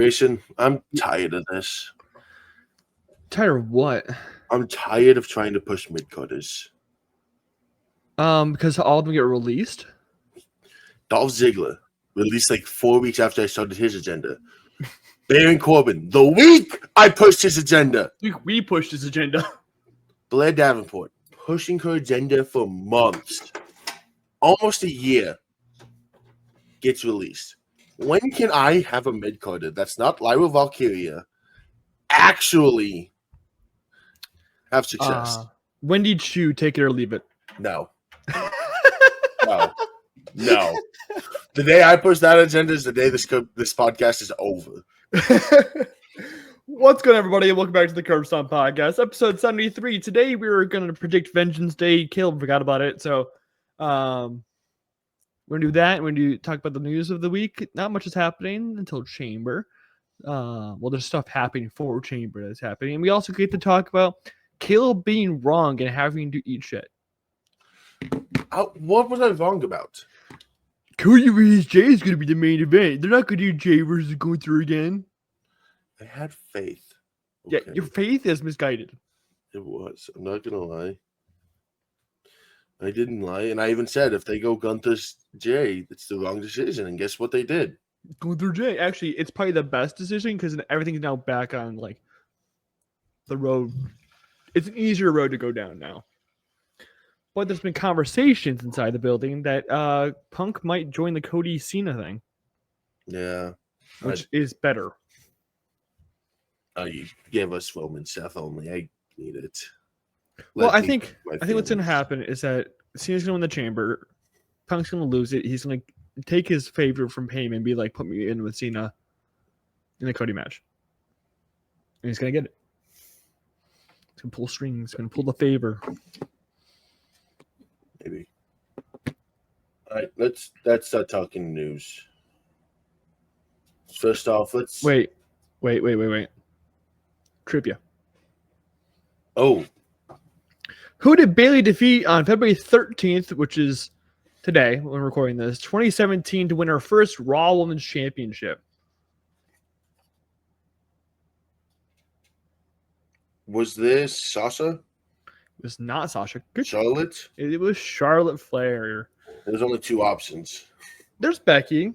Grayson, I'm tired of this. Tired of what? I'm tired of trying to push mid-cutters. Because all of them get released. Dolph Ziggler released like 4 weeks after I started his agenda. Baron Corbin, the week I pushed his agenda. We pushed his agenda. Blair Davenport, pushing her agenda for months. Almost a year. Gets released. When can I have a mid-cutter that's not Lyra Valkyria actually have success? When did you take it or leave it? No. No. The day I push that agenda is the day this podcast is over. What's good, everybody? Welcome back to the Stomp podcast, episode 73. Today we were going to predict Vengeance Day. Kaleb forgot about it, so we're going to do that. We're going to talk about the news of the week. Not much is happening until Chamber. Well, there's stuff happening for Chamber that's happening. And we also get to talk about Kaleb being wrong and having to eat shit. What was I wrong about? Cody vs. Jay is going to be the main event. They're not going to do Jay versus Gunther again. I had faith. Okay. Yeah, your faith is misguided. It was. I'm not going to lie. I didn't lie. And I even said if they go Gunther's Jay, it's the wrong decision. And guess what they did? Gunther Jay. Actually, it's probably the best decision because everything's now back on like the road. It's an easier road to go down now. But there's been conversations inside the building that Punk might join the Cody Cena thing. Yeah. Which is better. You give us Roman Seth only. I need it. I think what's going to happen is that Cena's going to win the Chamber. Punk's going to lose it. He's going to take his favor from Heyman and be like, put me in with Cena in the Cody match. And he's going to get it. He's going to pull strings. He's going to pull the favor. Maybe. All right, let's start talking news. First off, let's wait. Trivia. Oh. Who did Bayley defeat on February 13th, which is today when we're recording this, 2017, to win her first Raw Women's Championship? Was this Sasha? It was not Sasha. Good. Charlotte? It was Charlotte Flair. There's only two options. There's Becky.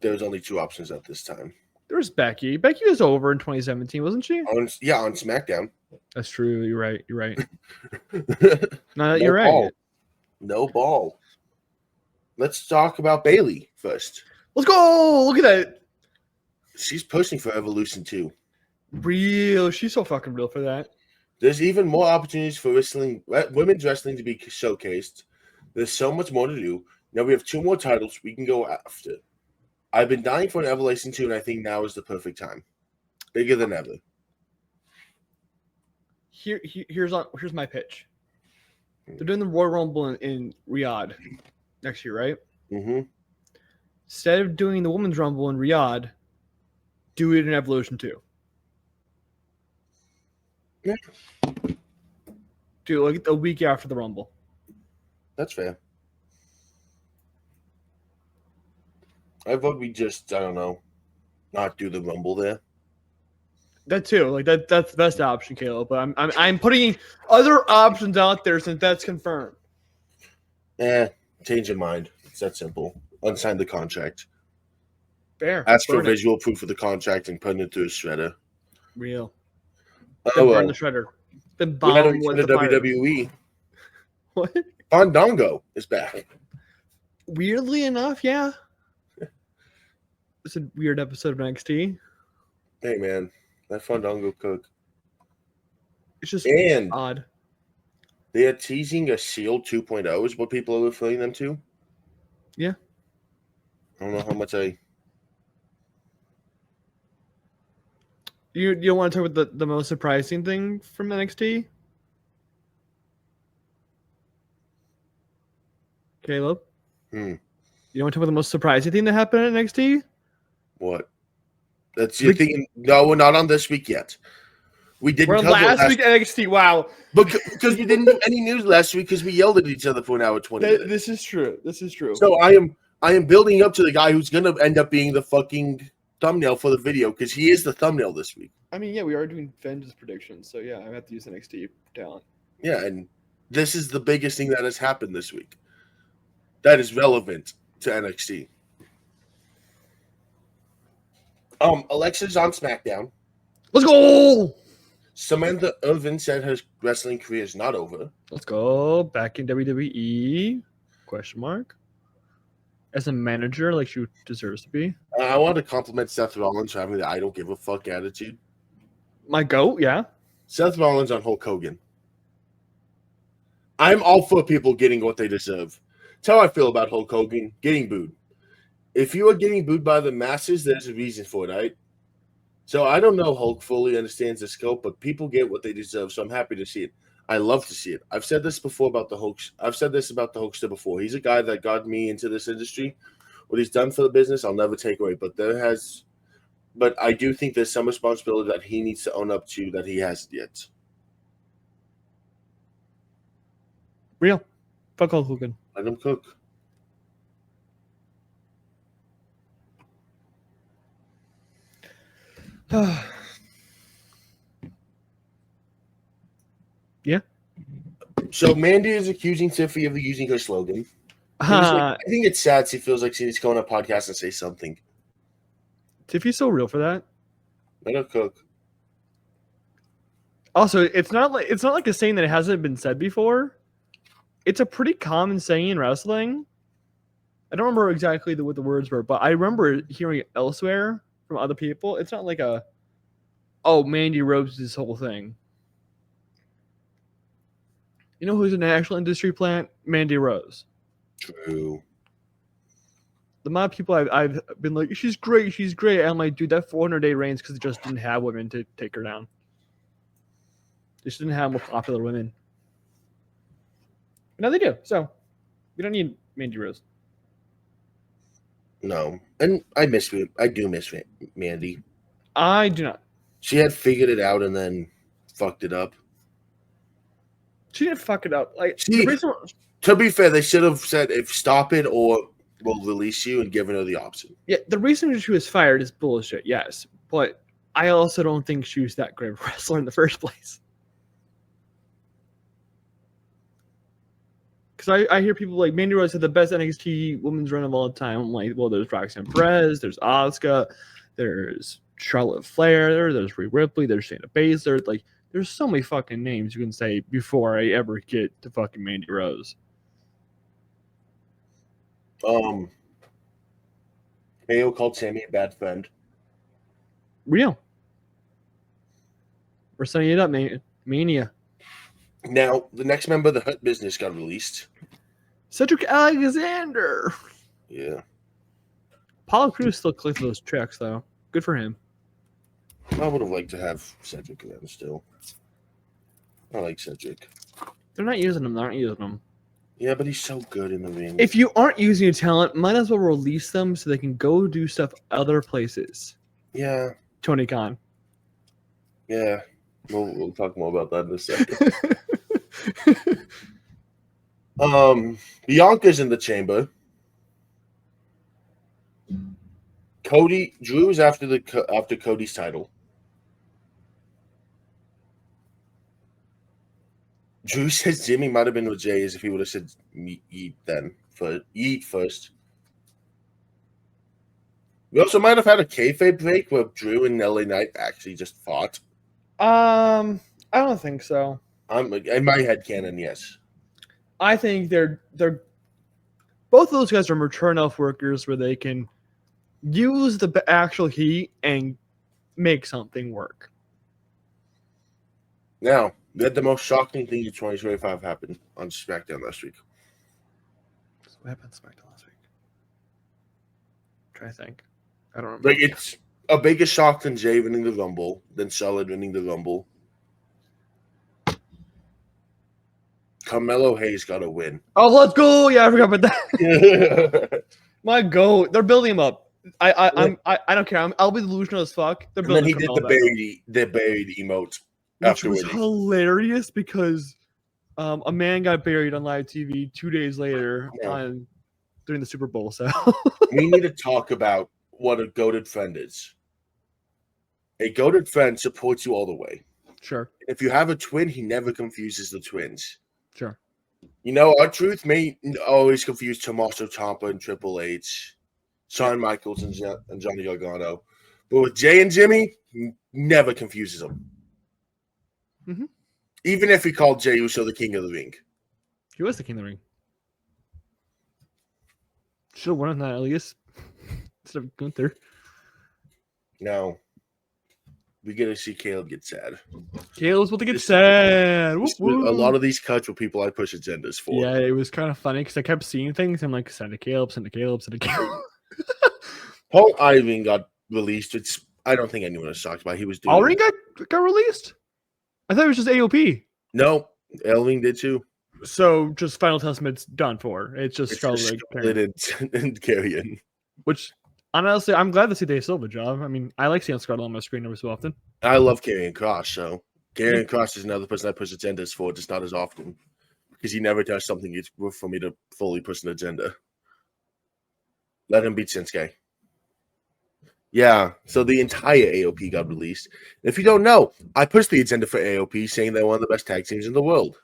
There's only two options at this time. There's Becky. Becky was over in 2017, wasn't she? On SmackDown. That's true. You're right. No, you're right. No ball. Let's talk about Bayley first. Let's go. Look at that. She's pushing for Evolution 2. Real. She's so fucking real for that. There's even more opportunities for women's wrestling to be showcased. There's so much more to do. Now we have 2 more titles we can go after. I've been dying for an Evolution 2, and I think now is the perfect time. Bigger than ever. Here's my pitch. They're doing the Royal Rumble in Riyadh next year, right? Mm-hmm. Instead of doing the Women's Rumble in Riyadh, do it in Evolution 2. Yeah. Do like a week after the Rumble. That's fair. I vote we just, I don't know, not do the Rumble there. That too, like that's the best option, Kaleb. But I'm putting other options out there since that's confirmed. Change your mind. It's that simple. Unsign the contract. Fair. Ask for visual proof of the contract and put it through a shredder. Real. Burn the shredder. Then bomb with the WWE. What? Fandango is back. Weirdly enough, yeah. It's a weird episode of NXT. Hey man, that Fandango cook. It's just odd. They are teasing a Seal 2.0 is what people are referring them to. Yeah. I don't know how much You don't want to talk about the most surprising thing from NXT? Kaleb? You don't want to talk about the most surprising thing that happened at NXT? What? That's your thing. No, we're not on this week yet. We didn't cover last week NXT. Wow. Because we didn't do any news last week because we yelled at each other for an hour 20 minutes. This is true. So I am building up to the guy who's going to end up being the fucking thumbnail for the video because he is the thumbnail this week. I mean, yeah, we are doing Vengeance predictions, so yeah, I have to use NXT talent. Yeah, and this is the biggest thing that has happened this week. That is relevant to NXT. Alexa's on SmackDown. Let's go! Samantha Irvin said her wrestling career is not over. Let's go. Back in WWE? Question mark. As a manager, like she deserves to be. I want to compliment Seth Rollins for having the I don't give a fuck attitude. My goat, yeah. Seth Rollins on Hulk Hogan. I'm all for people getting what they deserve. That's how I feel about Hulk Hogan getting booed. If you are getting booed by the masses, there's a reason for it, right? So I don't know Hulk fully understands the scope, but people get what they deserve, so I'm happy to see it. I love to see it. I've said this before about the Hulk. I've said this about the Hulkster before. He's a guy that got me into this industry. What he's done for the business, I'll never take away. But I do think there's some responsibility that he needs to own up to that he hasn't yet. Real. Fuck Hulk Hogan. Let him cook. Yeah. So Mandy is accusing Tiffy of using her slogan. I think it's sad she feels like she needs to go on a podcast and say something. Tiffy's so real for that. Let her cook. Also, it's not like a saying that hasn't been said before. It's a pretty common saying in wrestling. I don't remember exactly what the words were, but I remember hearing it elsewhere from other people. It's not like Mandy Rose this whole thing. You know who's an actual industry plant? Mandy Rose. True. The amount of people I've been like, she's great. And I'm like, dude, that 400-day reigns because they just didn't have women to take her down. They just didn't have more popular women. But now they do. So we don't need Mandy Rose. No. And I do miss Mandy. I do not. She had figured it out and then fucked it up. She didn't fuck it up. Like to be fair, they should have said if stop it or we'll release you and given her the option. Yeah, the reason she was fired is bullshit, yes. But I also don't think she was that great of a wrestler in the first place. Because I hear people like Mandy Rose had the best NXT women's run of all time. I'm like, well, there's Roxanne Perez, there's Asuka, there's Charlotte Flair, there's Rhea Ripley, there's Shayna Baszler. Like, there's so many fucking names you can say before I ever get to fucking Mandy Rose. KO called Sammy a bad friend. Real. We're setting it up, Mania. Now, the next member of the Hurt Business got released. Cedric Alexander. Yeah. Apollo Crews still clicked those tracks, though. Good for him. I would have liked to have Cedric around still. I like Cedric. They're not using him. They aren't using him. Yeah, but he's so good in the ring. If you aren't using your talent, might as well release them so they can go do stuff other places. Yeah. Tony Khan. Yeah. We'll talk more about that in a second. Bianca's in the chamber. Drew is after Cody's title. Drew says Jimmy might have been with Jay as if he would have said Yeet first. We also might have had a kayfabe break where Drew and LA Knight actually just fought. I don't think so. In my head canon, yes. I think they're both of those guys are mature enough workers where they can use the actual heat and make something work. Now, we had the most shocking thing in 2025 happen on SmackDown last week. What happened on SmackDown last week? I'm trying to think. I don't remember. Like, it's a bigger shock than Jay winning the Rumble, than Charlotte winning the Rumble. Carmelo Hayes got a win. Oh, let's go! Yeah, I forgot about that. My goat. They're building him up. I don't care. I'll be delusional as fuck. They're building. And then he did the buried emote. Which was hilarious because a man got buried on live TV 2 days later during the Super Bowl. So we need to talk about what a goated friend is. A goated friend supports you all the way. Sure. If you have a twin, he never confuses the twins. Sure. R-Truth may always confuse Tommaso Ciampa and Triple H, Shawn Michaels and Johnny Gargano. But with Jay and Jimmy, he never confuses them. Mm-hmm. Even if he called Jey Uso the King of the Ring. He was the King of the Ring. Should have won on that, Elias. Instead of Gunther. Now, we get to see Kaleb get sad. Kaleb's about to get sad. A lot of these cuts were people I push agendas for. Yeah, it was kind of funny because I kept seeing things. I'm like, send to Kaleb, send to Kaleb, send to Kaleb. Paul Iving got released. I don't think anyone was shocked about it. He was doing Allring got released? I thought it was just AOP. No, Elving did too. So just Final Testament's done for. It's just Scarlett and Carrion. Which, honestly, I'm glad to see they still have a job. I mean, I like seeing Scarlett on my screen every so often. I love Karrion Kross, so Karrion Kross is another person I push agendas for, just not as often. Because he never does something it's worth for me to fully push an agenda. Let him beat Shinsuke. Yeah, so the entire AOP got released. If you don't know, I pushed the agenda for AOP, saying they're one of the best tag teams in the world.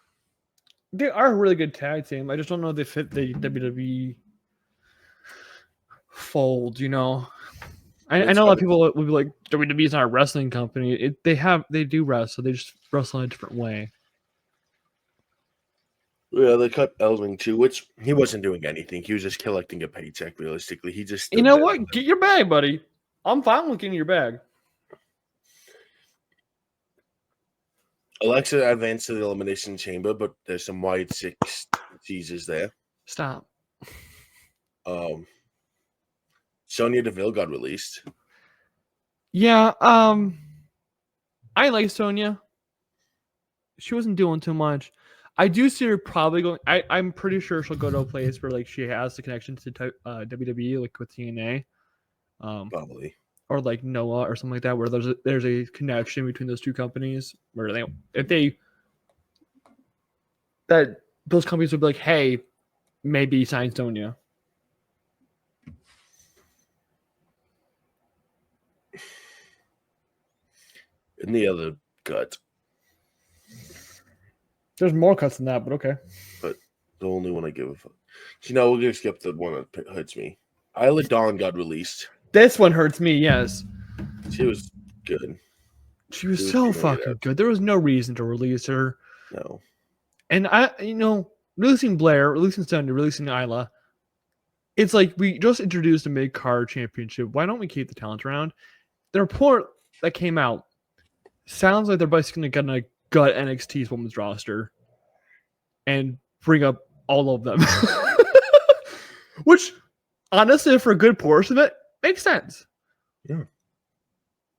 They are a really good tag team. I just don't know if they fit the WWE fold, I know a lot of people will be like, WWE's not a wrestling company. They do wrestle. They just wrestle in a different way. Yeah, they cut Elving too, which he wasn't doing anything. He was just collecting a paycheck, realistically. He just... You know what? Get your bag, buddy. I'm fine with getting your bag. Alexa advanced to the Elimination Chamber, but there's some wide six teasers there. Stop. Sonya Deville got released. Yeah, I like Sonya. She wasn't doing too much. I do see her probably going... I'm pretty sure she'll go to a place where she has the connection to WWE, with TNA. Probably. Or Noah or something like that, where there's a connection between those two companies where those companies would be like, hey, maybe sign Sonya. And the other cut. There's more cuts than that, but okay. But the only one I give a fuck. We're going to skip the one that hurts me. Isla Dawn got released. This one hurts me, yes. She was good. She was so fucking good. There was no reason to release her. No. And releasing Blair, releasing Sonya, releasing Isla, it's like we just introduced a mid-card championship. Why don't we keep the talent around? The report that came out sounds like they're basically going to gut NXT's women's roster and bring up all of them. Which, honestly, for a good portion of it, makes sense. Yeah.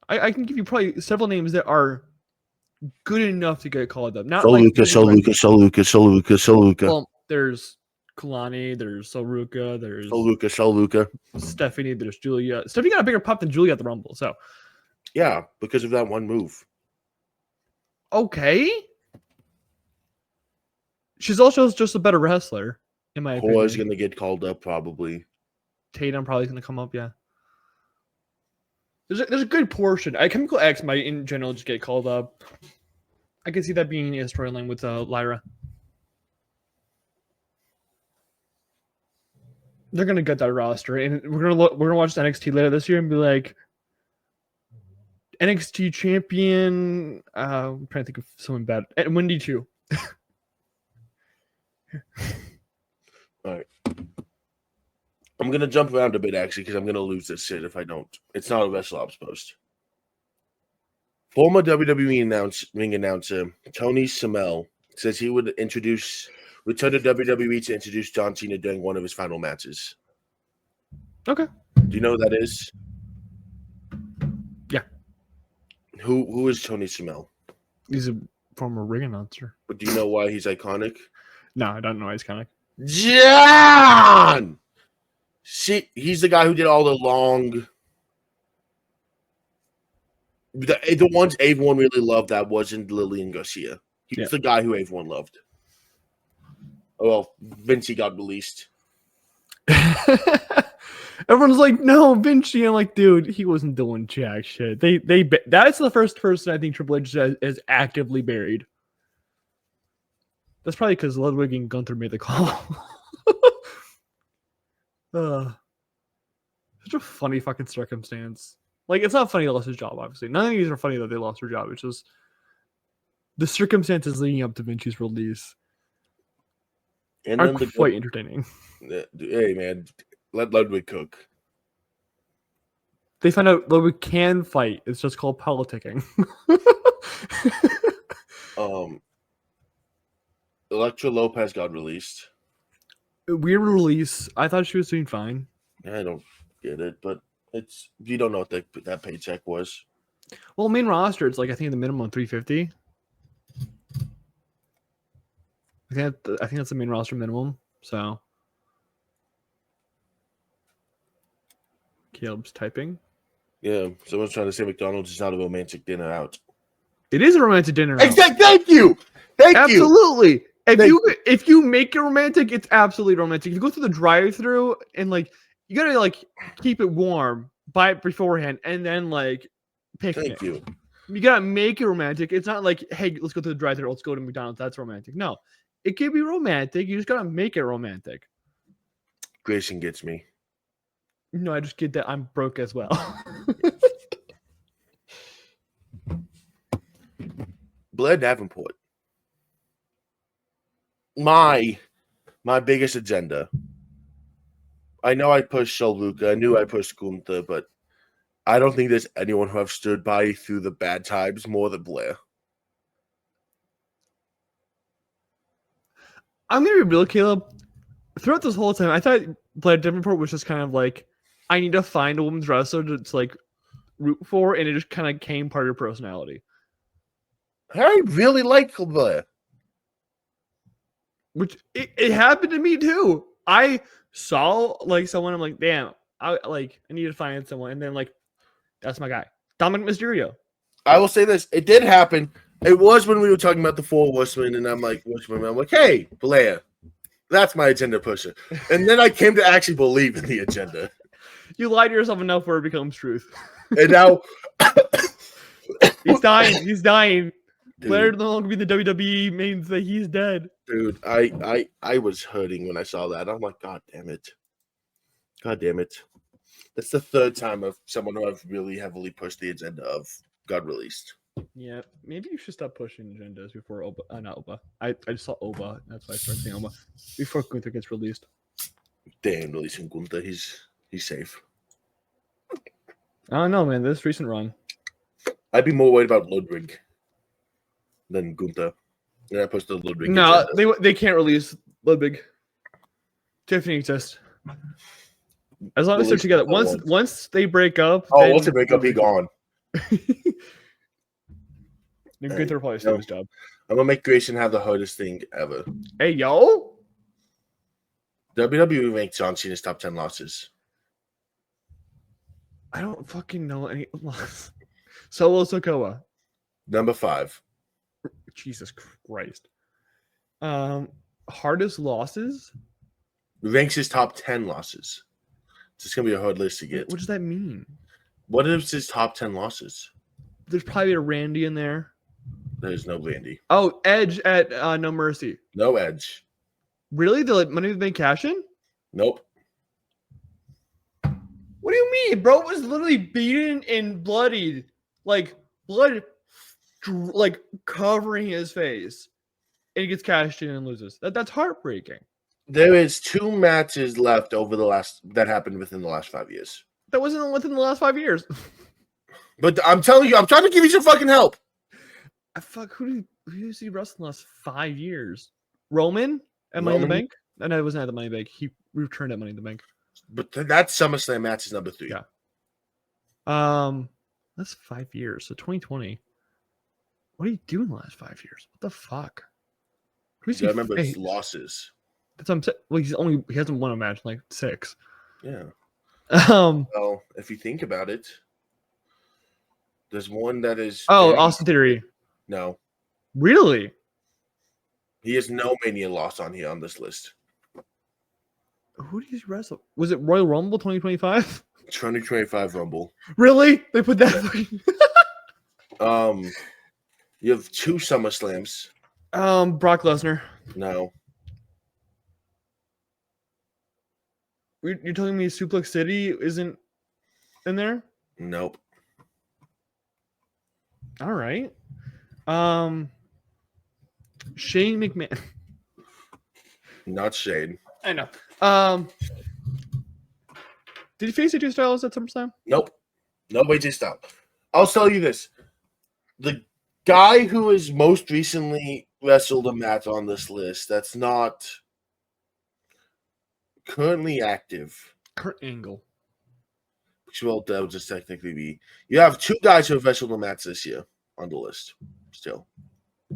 I can give you probably several names that are good enough to get called up. Not Soluka. Well, there's Kalani, there's Soluka, there's Soluka. Stephanie, there's Julia. Stephanie got a bigger pop than Julia at the Rumble, so. Yeah, because of that one move. Okay. She's also just a better wrestler, in my opinion. Cora's going to get called up, probably. Tatum probably going to come up, yeah. There's a good portion. Chemical X might, in general, just get called up. I can see that being a storyline with Lyra. They're going to get that roster, and we're gonna watch NXT later this year and be like, NXT champion. I'm trying to think of someone bad. And Wendy too. All right. I'm going to jump around a bit, actually, because I'm going to lose this shit if I don't. It's not a WrestleOps post. Former WWE ring announcer Tony Samel says he would return to WWE to introduce John Cena during one of his final matches. Okay. Do you know who that is? Yeah. Who is Tony Samel? He's a former ring announcer. But do you know why he's iconic? No, I don't know why he's iconic. John! See, he's the guy who did all the long... The ones everyone really loved that wasn't Lillian Garcia. He was the guy who everyone loved. Oh, well, Vinci got released. Everyone's like, no, Vinci. I'm like, dude, he wasn't doing jack shit. That's the first person I think Triple H is actively buried. That's probably because Ludwig and Gunther made the call. Such a funny fucking circumstance. Like, it's not funny they lost his job, obviously. None of these are funny that they lost their job. It's just the circumstances leading up to Vinci's release are quite entertaining. Hey, man, let Ludwig cook. They find out Ludwig can fight. It's just called politicking. Elektra Lopez got released. Weird release. I thought she was doing fine. I don't get it, but you don't know what that paycheck was. Well, main roster, it's like I think the minimum $350. I think that's the main roster minimum. So Caleb's typing. Yeah, someone's trying to say McDonald's is not a romantic dinner out. It is a romantic dinner out. Exactly. Thank you. Absolutely. If you make it romantic, it's absolutely romantic. If you go through the drive-through and like you gotta like keep it warm, buy it beforehand, and then like picnic. Thank you. You gotta make it romantic. It's not like, hey, let's go to the drive-through, let's go to McDonald's. That's romantic. No, it can be romantic. You just gotta make it romantic. Grayson gets me. No, I just get that I'm broke as well. Blair Davenport. My biggest agenda. I know I pushed Luca. I knew I pushed Gunther, but I don't think there's anyone who I've stood by through the bad times more than Blair. I'm gonna be real, Caleb. Throughout this whole time, I thought Blair Davenport was just kind of like, I need to find a women's wrestler to like root for, and it just kind of came part of your personality. I really like Blair. Which it happened to me too. I saw like someone, I'm like, damn, I need to find someone, and then like, that's my guy, Dominic Mysterio. I will say this: it did happen. It was when we were talking about the Four Horsemen, and I'm like, hey, Blair, that's my agenda pusher. And then I came to actually believe in the agenda. You lied to yourself enough where it becomes truth. And now he's dying. He's dying. Dude, Blair no longer be the WWE means that he's dead. Dude, I was hurting when I saw that. I'm like, God damn it. That's the third time of someone who I've really heavily pushed the agenda of got released. Yeah, maybe you should stop pushing agendas before Oba. Not Oba. I just saw Oba. That's why I started saying Oba. Before Gunther gets released. Damn, releasing Gunther. He's safe. I don't know, man. This recent run. I'd be more worried about Ludwig than Gunther. Yeah, I posted Ludwig. No, they can't release Ludwig. Tiffany exists. As long as they're together. Once they break up. Once they break up, he's gone. Gunther probably still his job. I'm gonna make Grayson have the hardest thing ever. Hey, yo. WWE ranks John Cena's top 10 losses. I don't fucking know any loss. Solo Sikoa. Number 5. Jesus Christ. Hardest losses? Ranks his top 10 losses. It's just gonna be a hard list to get. What does that mean? What is his top 10 losses? There's probably a Randy in there. There's no Randy. Oh, Edge at No Mercy. No Edge. Really? The Money in the Bank cash in? Nope. What do you mean? Bro was literally beaten and bloodied. Like, blood like covering his face. And he gets cashed in and loses. That's heartbreaking. There is 2 matches left that happened within the last 5 years. That wasn't within the last 5 years. But I'm telling you, I'm trying to give you some fucking help. Who did he wrestle in the last 5 years? Roman at Money in the Bank? No, it wasn't at the Money in the Bank. He returned at Money in the Bank. But that's SummerSlam match is number 3. Yeah. That's 5 years. So 2020. What are you doing the last 5 years? What the fuck? I remember his losses. That's what I'm saying. Well, he hasn't won a match in like 6. Yeah. Well, if you think about it, there's one that is. Austin Theory. No. Really? He has no Mania loss on this list. Who did he wrestle? Was it Royal Rumble 2025? 2025 Rumble. Really? They put that. You have 2 SummerSlams. Brock Lesnar. No. You're telling me Suplex City isn't in there? Nope. All right. Shane McMahon. Not Shane. I know. Did he face AJ Styles at SummerSlam? Nope. No AJ Styles. I'll tell you this. The guy who has most recently wrestled a match on this list that's not currently active. Kurt Angle. Well, that would just technically be. You have 2 guys who have wrestled a match this year on the list. Still.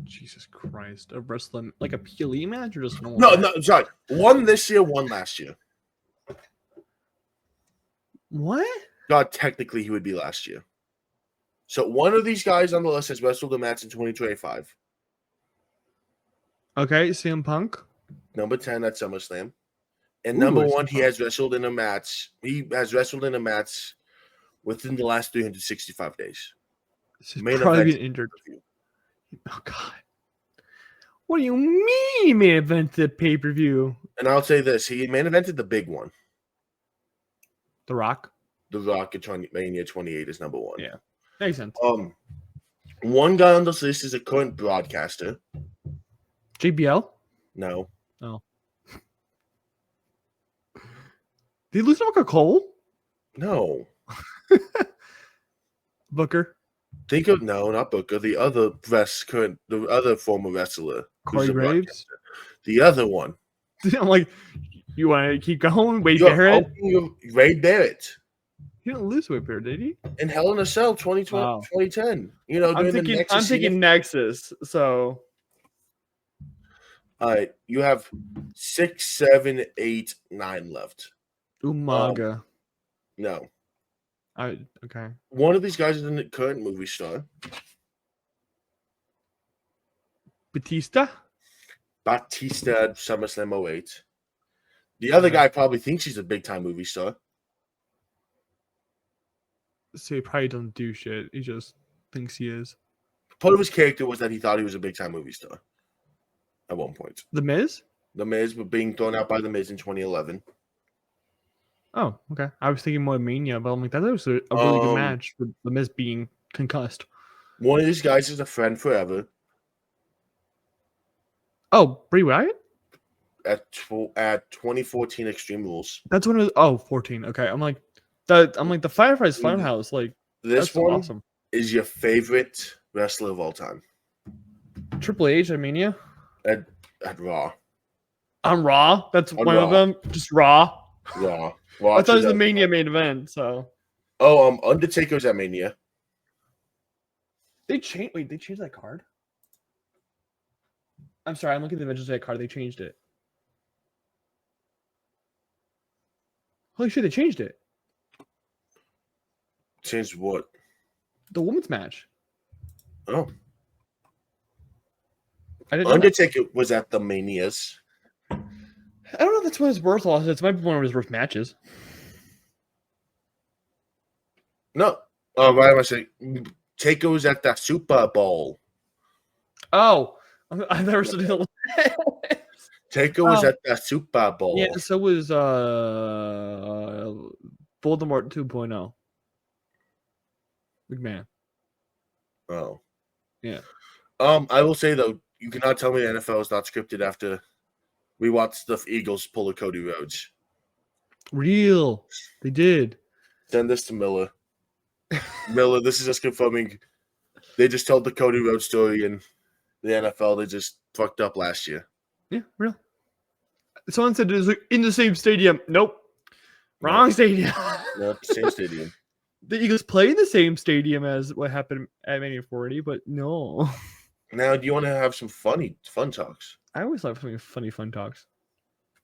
Jesus Christ. A wrestling, like a PLE match or just normal? No, sorry. 1 this year, 1 last year. What? God, technically, he would be last year. So 1 of these guys on the list has wrestled a match in 2025. Okay, CM Punk. Number 10 at SummerSlam. And number 1, he has wrestled in a match. He has wrestled in a match within the last 365 days. This is probably been injured. Oh, God. What do you mean he main evented the pay-per-view? And I'll say this. He main evented the big one. The Rock? The Rock at Mania 28 is number 1. Yeah. Makes sense. One guy on this list is a current broadcaster. JBL? No. Oh. Did he lose to Booker Cole? No. Booker? Think of not Booker. The other former wrestler. Corey Graves? The other one. I'm like, you want to keep going? Wade Barrett? Wade Barrett. He didn't lose to Wade Barrett, did he? In Hell in a Cell 2010. You know, I'm thinking Nexus. So. All right. You have 6, 7, 8, 9 left. Umaga. No. Okay. One of these guys is a current movie star. Batista at SummerSlam 08. The other guy probably thinks he's a big-time movie star. So he probably doesn't do shit. He just thinks he is. Part of his character was that he thought he was a big-time movie star at one point. The Miz? The Miz was being thrown out by The Miz in 2011. Oh, okay. I was thinking more Mania, but I'm like, that was a really good match for The Miz being concussed. One of these guys is a friend forever. Oh, Bray Wyatt? At 2014 Extreme Rules. That's when it was 14. Okay. I'm like the Fireflies Funhouse. Like, this that's one awesome. Is your favorite wrestler of all time. Triple H at Mania? At Raw. On Raw? That's one of them? Just Raw? Raw. I thought it was the Mania main event, so. Undertaker's at Mania. They changed that card? I'm sorry, I'm looking at the Vengeance Day card. They changed it. Holy shit, they changed it. Changed what? The women's match. Oh. Undertaker was at the Manias. I don't know if that's one of his worst losses. It might be one of his worst matches. No. Why am I saying? Taker was at the Super Bowl. Oh. I've never seen it. Taker was at the Super Bowl. Yeah, so was Voldemort 2.0. McMahon. Oh. Yeah. I will say, though, you cannot tell me the NFL is not scripted after we watched the Eagles pull a Cody Rhodes. Real. They did. Send this to Miller. Miller, this is just confirming. They just told the Cody Rhodes story in the NFL. They just fucked up last year. Yeah, real. Someone said it was in the same stadium. Nope. Wrong stadium. Nope, same stadium. The Eagles play in the same stadium as what happened at Mania 40, but no. Now, do you want to have some fun talks? I always love funny fun talks.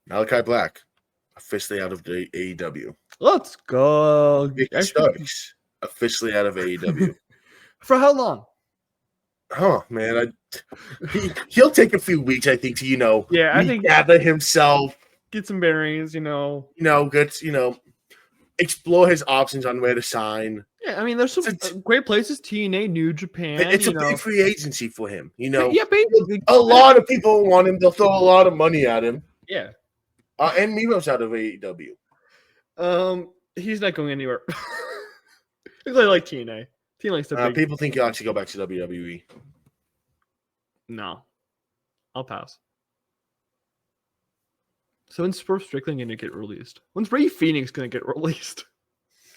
Malachi Black, officially out of the AEW. Let's go. Ricky Starks, officially out of AEW. For how long? Oh, man. He'll take a few weeks, I think, to, I think gather himself, get some bearings, explore his options on where to sign. Yeah, I mean, there's some great places, TNA, New Japan. It's a big free agency for him, Yeah, basically. A lot of people want him. They'll throw a lot of money at him. Yeah. And Miro's out of AEW. He's not going anywhere. He's like TNA. TNA people think he'll actually go back to WWE. No. I'll pass. So when's Spurs Strickland going to get released? When's Ray Phoenix going to get released?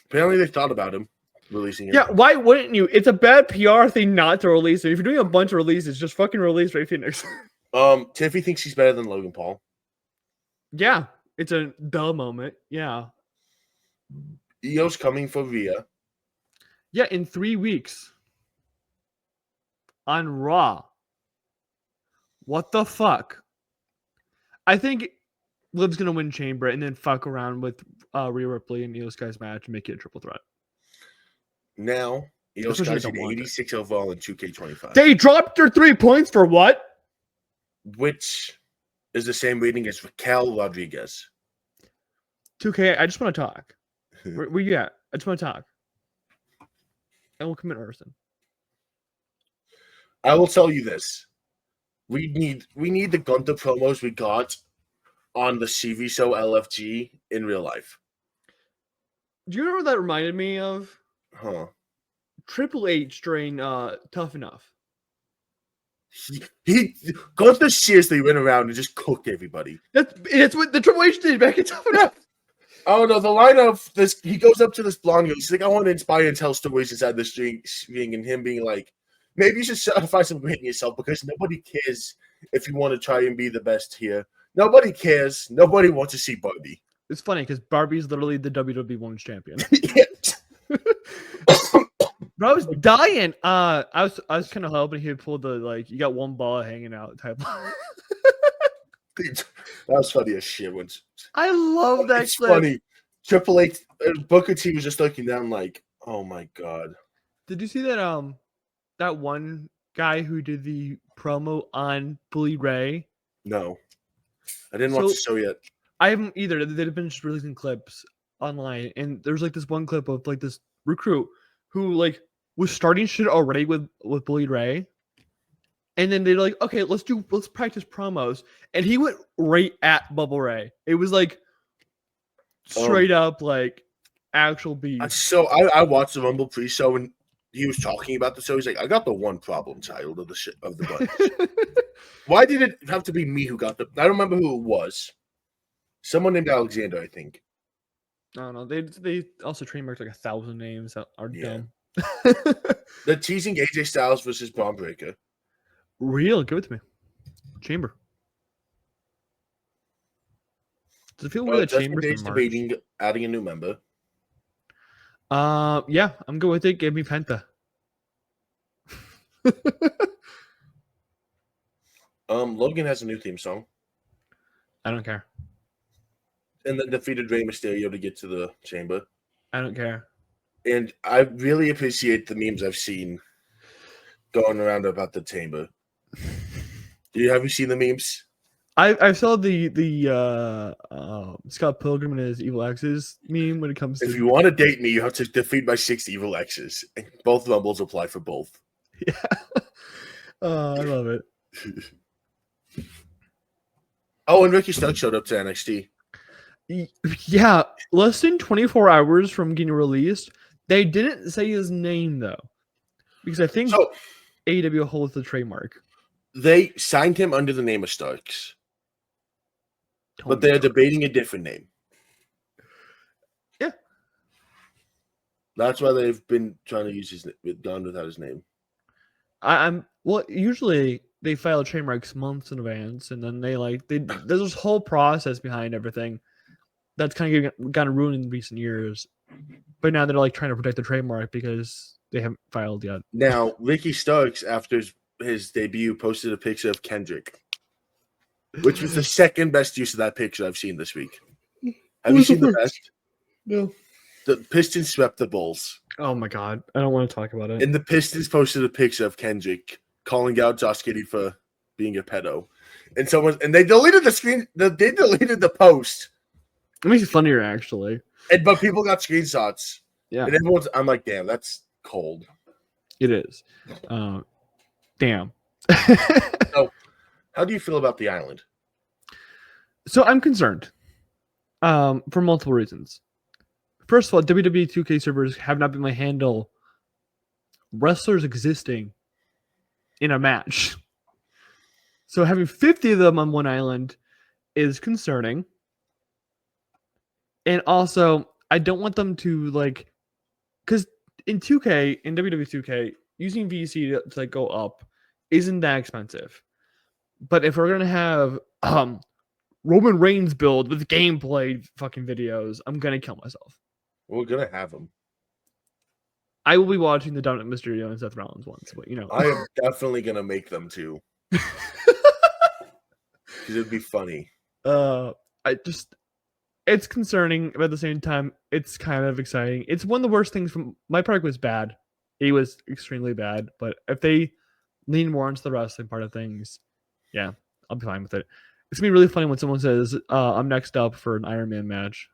Apparently they thought about him releasing him. Yeah, why wouldn't you? It's a bad PR thing not to release him. If you're doing a bunch of releases, just fucking release Ray Phoenix. Tiffy thinks he's better than Logan Paul. Yeah, it's a duh moment. Yeah. Io's coming for Rhea. Yeah, in 3 weeks. On Raw. What the fuck? I think Liv's going to win Chamber and then fuck around with Rhea Ripley and Io Sky's match and make it a triple threat. Now, Io Sky's an 86 overall in 2K25. They dropped her 3 points for what? Which is the same rating as Raquel Rodriguez. 2K, I just want to talk. Where you at? I just want to talk. And we'll commit arson. I will tell you this. We need the Gunther promos we got on the CV show LFG in real life. Do you know what that reminded me of? Huh. Triple H during Tough Enough. He Gunther seriously went around and just cooked everybody. That's what the Triple H did back in Tough Enough. Oh no, the line of this, he goes up to this blonde girl. He's like, I want to inspire and tell stories inside this ring, and him being like, maybe you should find some great in yourself because nobody cares if you want to try and be the best here. Nobody cares. Nobody wants to see Barbie. It's funny because Barbie's literally the WWE Women's Champion. Bro, I was dying. I was kind of hoping he would pull the you got one ball hanging out type. That was funny as shit. I love that. It's funny. Triple H, Booker T was just looking down like, oh my god. Did you see that? That one guy who did the promo on Bully Ray. No, I didn't watch the show yet. I haven't either. They've been just releasing clips online, and there's this one clip of this recruit who was starting shit already with Bully Ray. And then they're like, okay, let's practice promos. And he went right at Bubble Ray. It was straight up actual beef. So I watched the Rumble pre-show and he was talking about the show. He's like, I got the one problem child of the bunch. Why did it have to be me who got I don't remember who it was. Someone named Alexander, I think. I don't know. They also trademarked 1,000 names that are dumb. They're teasing AJ Styles versus Braun Breaker. Real, give it to me. Chamber. Does it feel weird that Chamber's debating adding a new member? Yeah, I'm good with it. Give me Penta. Logan has a new theme song. I don't care. And then defeated Rey Mysterio to get to the Chamber. I don't care. And I really appreciate the memes I've seen going around about the Chamber. Have you seen the memes? I saw the Scott Pilgrim and his evil exes meme when it comes to. If you want to date me, you have to defeat my 6 evil exes. And both rumbles apply for both. Yeah. I love it. Oh, and Ricky Starks showed up to NXT. Yeah, less than 24 hours from getting released. They didn't say his name though, because I think AEW holds the trademark. They signed him under the name of Starks, but they're debating a different name. Yeah, that's why they've been trying to use his gone without his name. Usually they file trademarks months in advance, and then there's this whole process behind everything that's kind of gotten ruined in recent years. But now they're trying to protect the trademark because they haven't filed yet. Now, Ricky Starks, after his debut, posted a picture of Kendrick, which was the second best use of that picture I've seen this week. Have you seen the best? No. The Pistons swept the Bulls. Oh my god, I don't want to talk about it. And the Pistons posted a picture of Kendrick calling out Josh Giddey for being a pedo. and they deleted the screen. They deleted the post. It makes it funnier, actually. But people got screenshots. Yeah. And I'm like, damn, that's cold. It is. Damn. So, how do you feel about the island? So I'm concerned for multiple reasons. First of all, WWE 2K servers have not been able to handle wrestlers existing in a match. So having 50 of them on one island is concerning. And also, I don't want them to because in 2K, in WWE 2K, using VC to go up isn't that expensive. But if we're gonna have Roman Reigns build with gameplay fucking videos, I'm gonna kill myself. We're gonna have them. I will be watching the Dominic Mysterio and Seth Rollins ones, but I am definitely gonna make them too. Because it'd be funny. It's concerning, but at the same time, it's kind of exciting. It's one of the worst things from my product was bad. It was extremely bad, but if they lean more into the wrestling part of things, yeah, I'll be fine with it. It's gonna be really funny when someone says, I'm next up for an Iron Man match.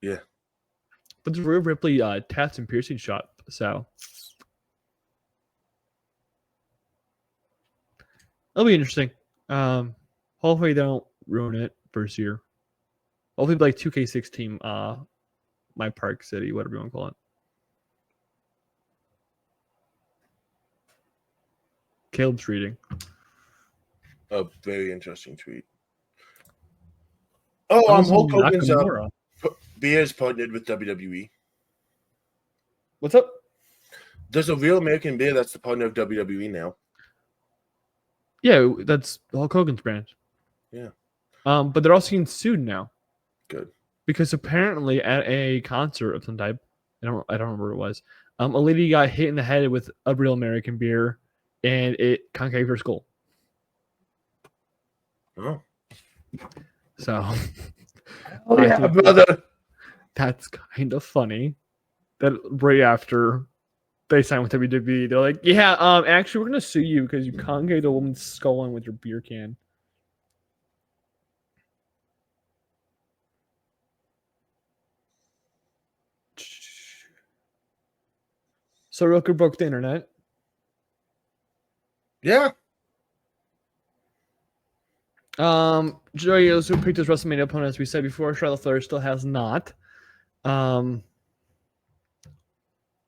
Yeah. But the Rhea Ripley tats and piercing shot, so it'll be interesting. Hopefully they don't ruin it first year. Hopefully like 2K16, my Park City, whatever you want to call it. Caleb's reading. A very interesting tweet. Oh, Hulk Hogan's beer is partnered with WWE. What's up? There's a real American beer that's the partner of WWE now. Yeah, that's Hulk Hogan's brand. Yeah. But they're also getting sued now. Good. Because apparently at a concert of some type, I don't remember what it was. A lady got hit in the head with a real American beer, and it concaved her skull. Oh. So. Oh yeah, brother. That's kind of funny. That right after they signed with WWE, they're like, "Yeah, actually, we're gonna sue you because you concaved a woman's skull in with your beer can." So Roku broke the internet. Yeah. Joey Ozu picked his WrestleMania opponent, as we said before. Charlotte Flair still has not.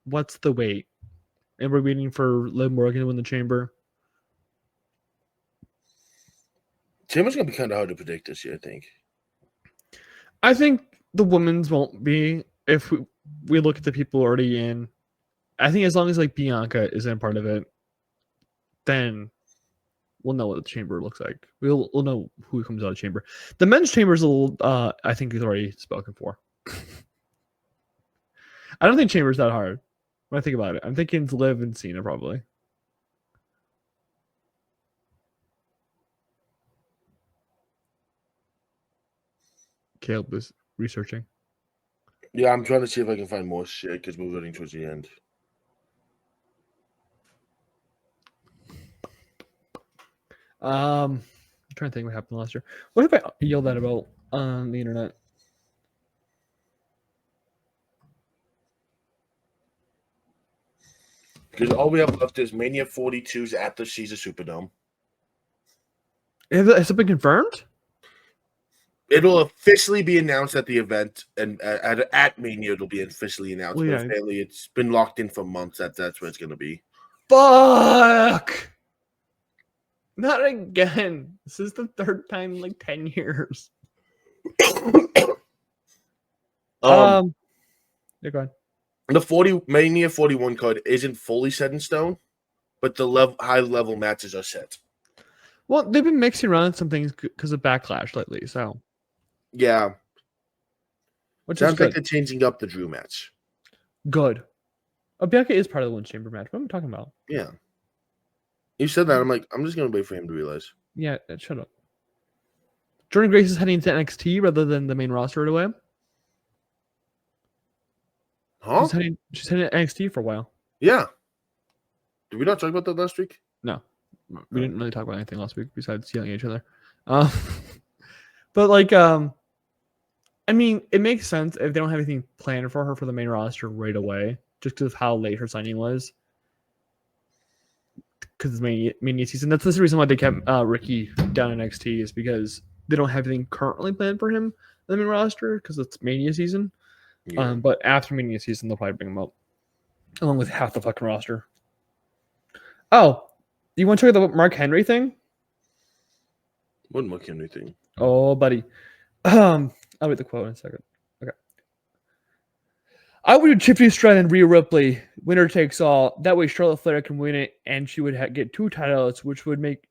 What's the wait? And we're waiting for Liv Morgan to win the Chamber. Chamber's gonna be kind of hard to predict this year, I think. I think the women's won't be if we look at the people already in. I think as long as like Bianca is in part of it, then we'll know what the Chamber looks like. We'll know who comes out of the Chamber. The men's Chamber is a little, I think, is already spoken for. I don't think Chamber's that hard when I think about it. I'm thinking Liv and Cena probably. Caleb was researching. Yeah, I'm trying to see if I can find more shit because we're getting towards the end. I'm trying to think what happened last year. What if I yelled that about on the internet? Because all we have left is Mania 42's at the Caesar Superdome. Has it been confirmed? It'll officially be announced at the event, and at Mania it'll be officially announced. Well, yeah. But apparently it's been locked in for months. That's where it's going to be. Fuck! Not again. This is the third time in like 10 years. Yeah, go ahead. The Mania 41 card isn't fully set in stone, but the high level matches are set. Well, they've been mixing around some things because of Backlash lately, so yeah. Which sounds is good. like they're changing up the Drew match. Good. Bianca is part of the Women's Chamber match. What am I talking about? Yeah. You said that. I'm like, I'm just gonna wait for him to realize. Yeah, shut up. Jordan Grace is heading to NXT rather than the main roster right away. Huh? She's heading to NXT for a while. Yeah. Did we not talk about that last week? No, we didn't really talk about anything last week besides yelling at each other. But like, I mean, it makes sense if they don't have anything planned for her for the main roster right away, just because of how late her signing was. Because it's mania season. That's the reason why they kept Ricky down in NXT, is because they don't have anything currently planned for him in the main roster because it's mania season. Yeah. But after mania season, they'll probably bring him up along with half the fucking roster. Oh, you want to talk about the Mark Henry thing? What Mark Henry thing? Oh, buddy. I'll read the quote in a second. Okay. I would do Tiffany Stratton and Rhea Ripley. Winner takes all. That way, Charlotte Flair can win it, and she would get 2 titles, which would make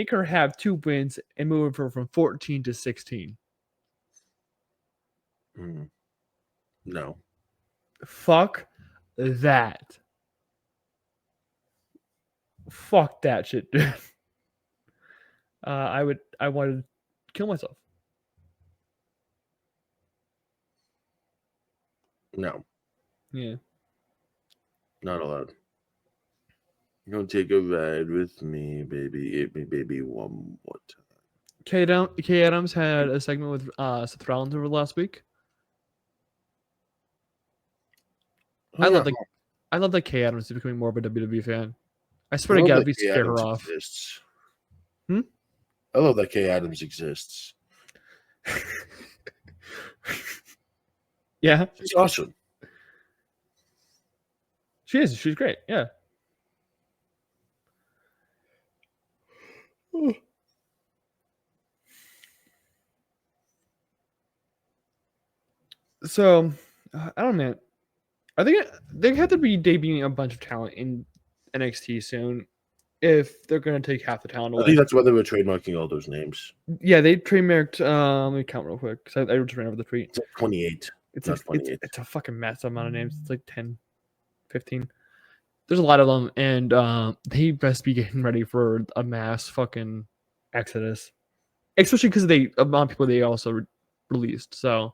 her have 2 wins and move her from 14 to 16. No. Fuck that. Fuck that shit, dude. I would kill myself. No. Yeah. Not allowed. You're gonna take a ride with me, baby. Hit me, baby, one more time. Kay Adams had a segment with Seth Rollins over last week. I love that Kay Adams is becoming more of a WWE fan. I swear to God, we scare her off. Exists. I love that Kay Adams exists. Yeah. She's awesome. She is. She's great. Yeah. So, I don't know, man. I think they have to be debuting a bunch of talent in NXT soon if they're going to take half the talent away. I think that's why they were trademarking all those names. Yeah, they trademarked. Let me count real quick because I just ran over the tweet. It's like 28. It's a fucking massive amount of names. It's like 10, 15. There's a lot of them, and they best be getting ready for a mass fucking exodus, especially because the amount of people they also released. So.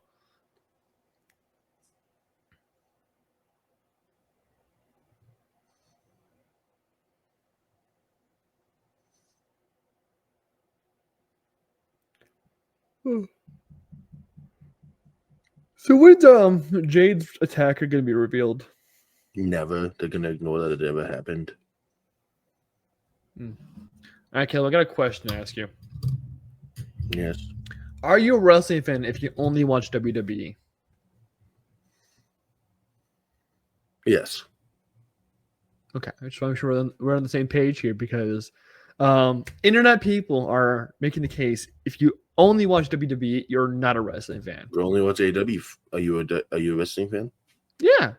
So when's Jade's attacker going to be revealed? Never. They're going to ignore that it ever happened. All right, Kaleb, I got a question to ask you. Yes. Are you a wrestling fan if you only watch WWE? Yes. Okay, I just want to make sure we're on the same page here because internet people are making the case if you only watch WWE, you're not a wrestling fan. You only watch AEW. Are you a wrestling fan? Yeah.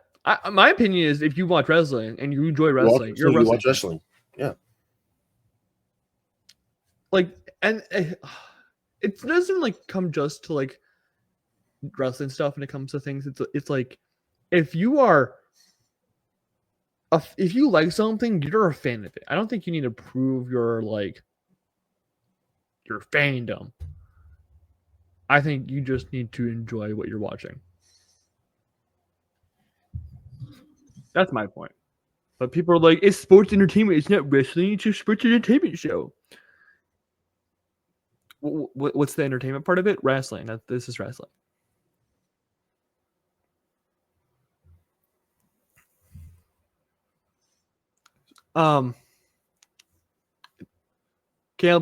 My opinion is if you watch wrestling and you enjoy wrestling, you're a wrestling fan. Wrestling. Yeah. Like, and it doesn't like come just to like wrestling stuff when it comes to things. It's like if you like something, you're a fan of it. I don't think you need to prove your fandom. I think you just need to enjoy what you're watching. That's my point. But people are like, it's sports entertainment. It's not wrestling. It's a sports entertainment show. What's the entertainment part of it? Wrestling. This is wrestling. Kaleb,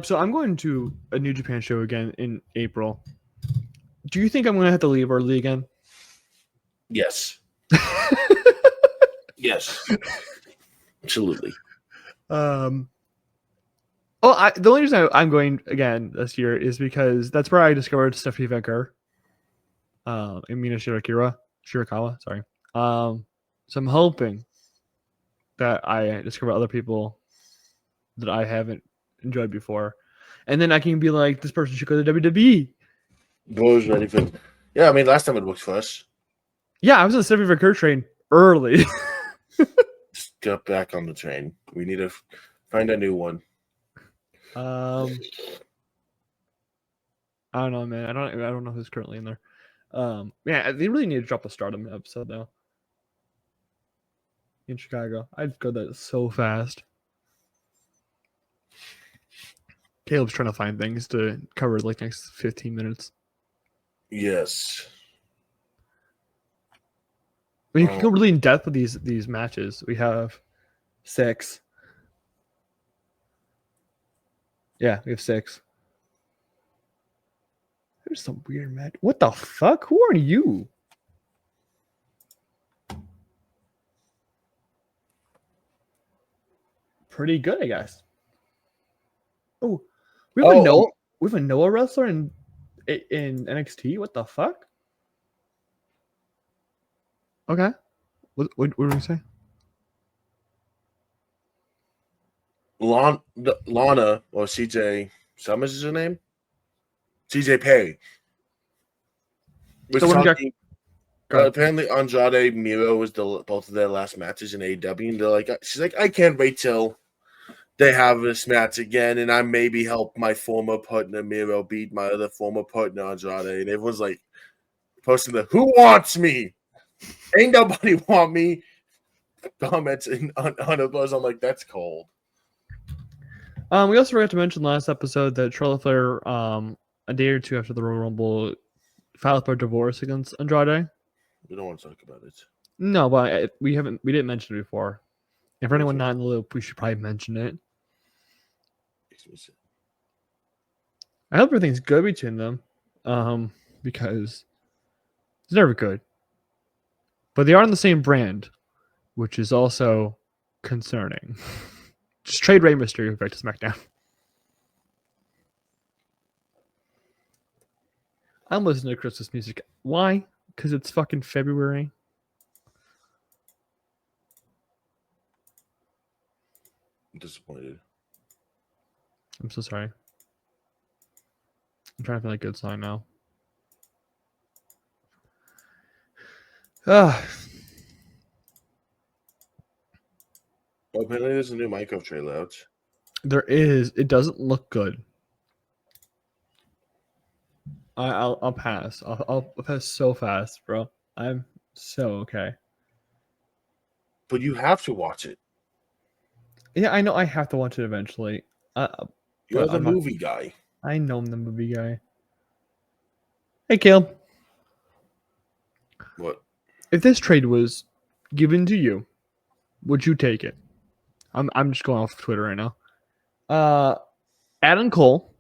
so I'm going to a New Japan show again in April. Do you think I'm going to have to leave early again? Yes. Yes. Absolutely. The only reason I'm going again this year is because that's where I discovered Stephanie Van and Mina Shirakawa. Sorry. So I'm hoping that I discover other people that I haven't enjoyed before, and then I can be like, this person should go to WWE. Bo's ready for. Yeah, I mean, last time it worked for us. Yeah, I was on the Stephanie Van train early. Just get back on the train. We need to find a new one. I don't know, man. I don't know who's currently in there. Yeah, they really need to drop a Stardom episode though. in Chicago. I'd go there so fast. Caleb's trying to find things to cover like next 15 minutes. Yes. I mean, you can go really in depth with these matches. We have 6. Yeah, we have 6. There's some weird match. What the fuck? Who are you? Pretty good, I guess. Oh, we have a Noah wrestler in NXT. What the fuck? Okay. What did we say? Lana or CJ Summers is her name? CJ Perry. Apparently Andrade Miro was both of their last matches in AEW, and they're like, she's like, I can't wait till they have this match again, and I maybe help my former partner Miro beat my other former partner Andrade. And everyone's like posting who wants me? Ain't nobody want me. Comments on a buzz. I'm like, that's cold. We also forgot to mention last episode that Charlotte Flair, a day or two after the Royal Rumble, filed for divorce against Andrade. We don't want to talk about it. No, but we didn't mention it before. And for anyone not in the loop, we should probably mention it. I hope everything's good between them, because it's never good. But they are on the same brand, which is also concerning. Just trade Rey Mysterio back to SmackDown. I'm listening to Christmas music. Why? Because it's fucking February. I'm disappointed. I'm so sorry. I'm trying to find a good song now. Well, apparently there's a new Minecraft trailer out. There is. It doesn't look good. I'll pass. I'll pass so fast, bro. I'm so okay. But you have to watch it. Yeah, I know. I have to watch it eventually. You're the movie guy. I know I'm the movie guy. Hey, Caleb. What? If this trade was given to you, would you take it? I'm just going off Twitter right now. Adam Cole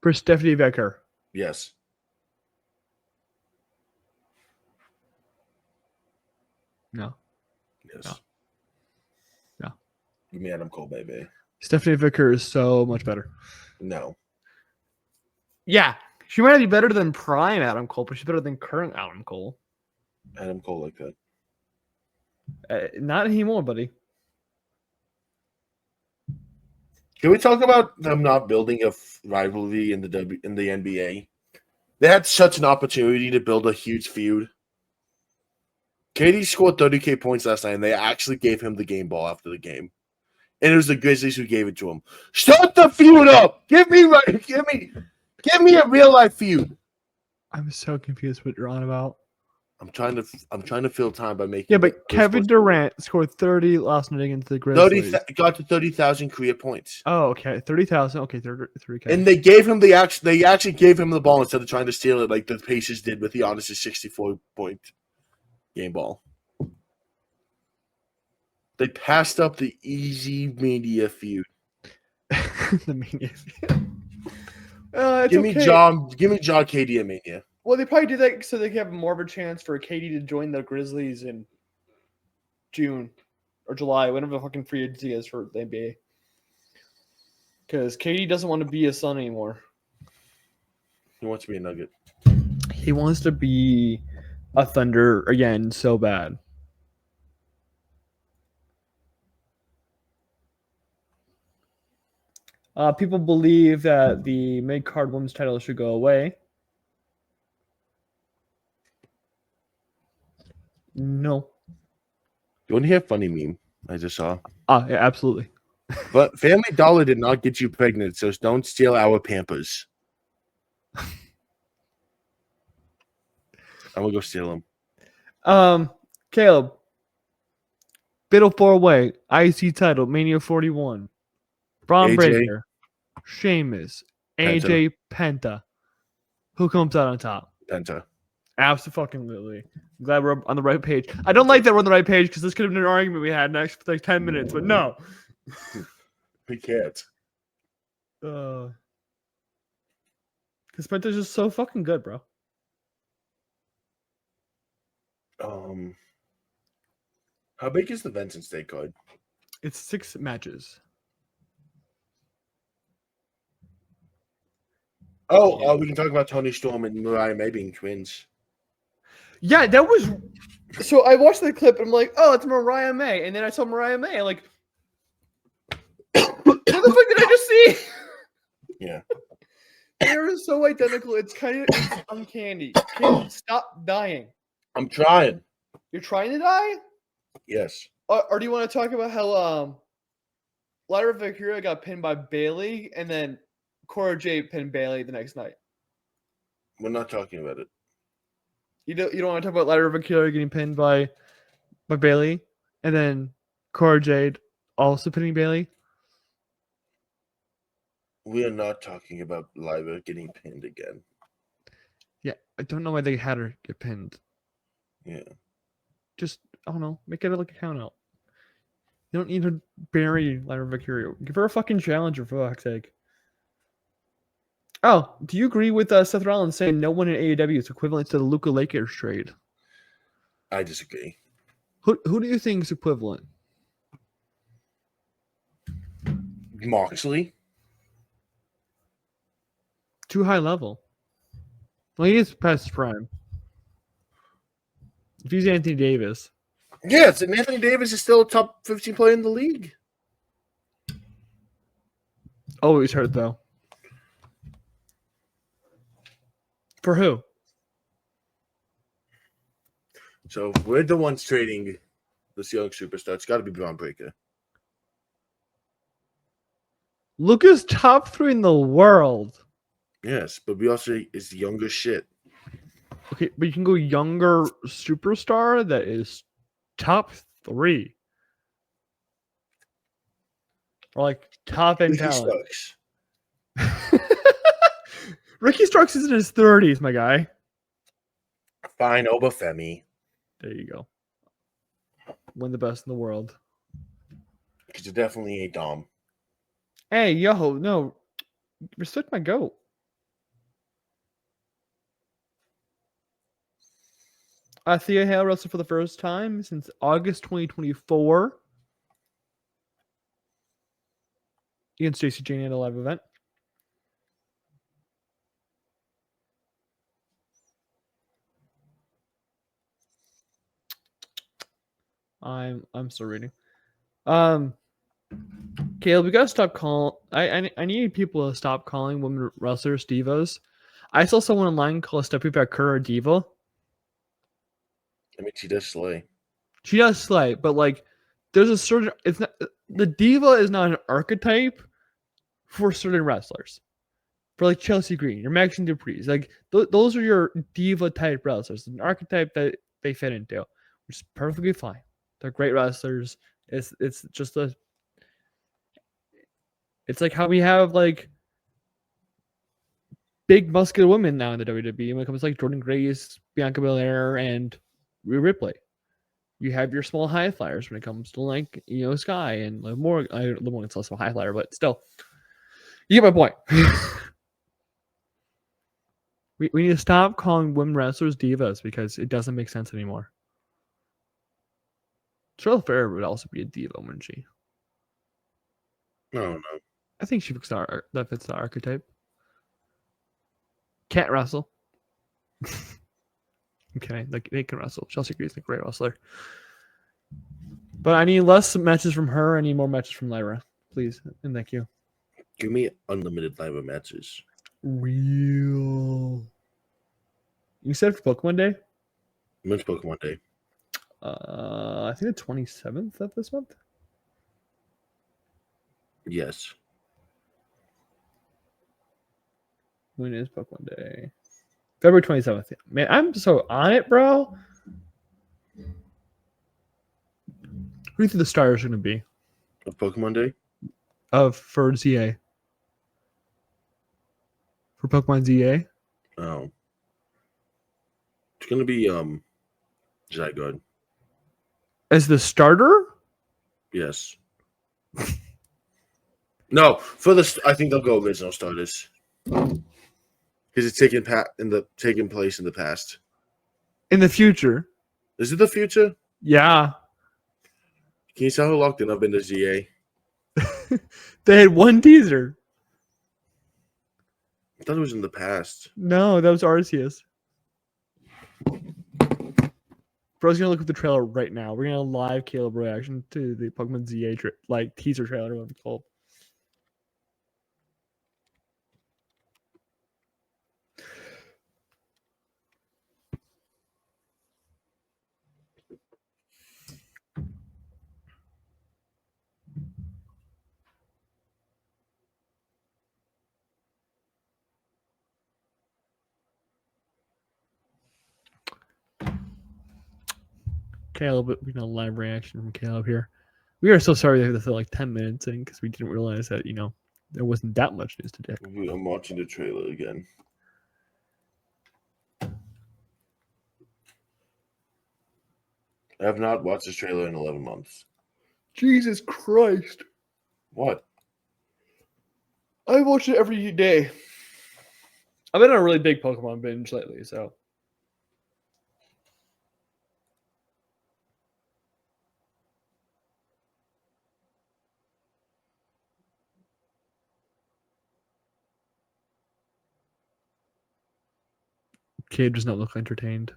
for Stephanie Becker. Yes. No. Yes. No. Give me Adam Cole, baby. Stephanie Becker is so much better. No. Yeah. She might not be better than prime Adam Cole, but she's better than current Adam Cole. Adam Cole like that. Not anymore, buddy. Can we talk about them not building a rivalry in the NBA? They had such an opportunity to build a huge feud. KD scored 30K points last night, and they actually gave him the game ball after the game. And it was the Grizzlies who gave it to him. Start the feud up. Give me a real life feud. I'm so confused what you're on about. I'm trying to fill time by making. Yeah, but Kevin Durant scored 30 last night against the Grizzlies. Got to 30,000 career points. Oh, okay, 30,000. Okay, 3K. And they gave him they actually gave him the ball instead of trying to steal it like the Pacers did with Giannis' 64-point game ball. They passed up the easy media feud. The media feud. Give me John KD and Mania. Well, they probably did that so they could have more of a chance for KD to join the Grizzlies in June or July, whenever the fucking free agency is for the NBA. Because KD doesn't want to be a Sun anymore. He wants to be a Nugget. He wants to be a Thunder again so bad. People believe that the mid-card women's title should go away. No. You want to hear a funny meme I just saw? Yeah, absolutely. But Family Dollar did not get you pregnant, so don't steal our Pampers. I'm gonna go steal them. Caleb, Fatal 4-Way, IC title, Mania 41. Braun AJ. Breaker, Sheamus, Penta. AJ, Penta. Who comes out on top? Penta. Absolutely. I'm glad we're on the right page. I don't like that we're on the right page because this could have been an argument we had next for like 10 minutes, but no. We can't. Because Penta's just so fucking good, bro. How big is the Vincent State card? It's 6 matches. Oh, we can talk about Tony Storm and Mariah May being twins. Yeah, that was. So I watched the clip and I'm like, oh, it's Mariah May. And then I saw Mariah May. I'm like, what the fuck did I just see? Yeah. They're so identical. It's kind of uncanny. Stop dying. I'm trying. You're trying to die? Yes. Or do you want to talk about how Lyra Valkyria got pinned by Bailey and then Cora Jade pinned Bailey the next night? We're not talking about it. You don't want to talk about Lyra Valkyria getting pinned by Bailey and then Cora Jade also pinning Bailey? We are not talking about Lyra getting pinned again. Yeah, I don't know why they had her get pinned. Yeah. Just, I don't know, make it like a count out. You don't need to bury Lyra Valkyria. Give her a fucking challenger, for fuck's sake. Oh, do you agree with Seth Rollins saying no one in AEW is equivalent to the Luka Lakers trade? I disagree. Who do you think is equivalent? Moxley? Too high level. Well, he is past his prime. If he's Anthony Davis. Yes, and Anthony Davis is still a top 15 player in the league. Oh, he's hurt, though. For who? So we're the ones trading this young superstar. It's got to be Braun Breaker. Luka's top 3 in the world. Yes, but we also is the younger shit. Okay, but you can go younger superstar that is top 3. Or like top end talent. Ricky Starks is in his 30s, my guy. Fine, Obafemi. There you go. One of the best in the world. Because you're definitely a Dom. Hey, yo, no. Respect my goat. Thea Hale wrestled for the first time since August 2024 against Stacey Jane at a live event. I'm still reading. Kaleb, we gotta stop calling. I need people to stop calling women wrestlers divas. I saw someone online call Stephanie Vaquer a diva. I mean, she does slay. She does slay, but like, there's a certain. It's not the diva is not an archetype for certain wrestlers. For like Chelsea Green or Maxine Dupree's, like those are your diva type wrestlers, an archetype that they fit into, which is perfectly fine. They're great wrestlers. It's just it's like how we have like big muscular women now in the WWE when it comes to like Jordan Grace, Bianca Belair, and Rhea Ripley. You have your small high flyers when it comes to like Sky and Liv Morgan. Liv Morgan's less of a high flyer, but still, you get my point. We need to stop calling women wrestlers divas because it doesn't make sense anymore. Charlotte Flair would also be a diva, wouldn't she? No. I think she fits the archetype. Can't wrestle. Okay, like they can wrestle. Chelsea Green is a great wrestler. But I need less matches from her. I need more matches from Lyra, please, and thank you. Give me unlimited Lyra matches. Real. You said for Pokemon Day? When's Pokemon Day? I think the 27th of this month. Yes. When is Pokemon Day? February 27th. Man, I'm so on it, bro. do you think the stars are going to be? Of Pokemon Day? For ZA. For Pokemon ZA? Oh. It's going to be Zygarde. As the starter? Yes. No, I think they'll go original starters. Because it's taking place in the past. In the future. Is it the future? Yeah. Can you tell how locked in I've been to ZA? They had one teaser. I thought it was in the past. No, that was Arceus. Bro's gonna look at the trailer right now. We're gonna live Kaleb reaction to the Pokemon ZA teaser trailer, whatever it's called. Kaleb, we know live reaction from Kaleb here. We are so sorry that they're like 10 minutes in because we didn't realize that, there wasn't that much news today. I'm watching the trailer again. I have not watched this trailer in 11 months. Jesus Christ. What? I watch it every day. I've been on a really big Pokemon binge lately, so. Kid does not look entertained.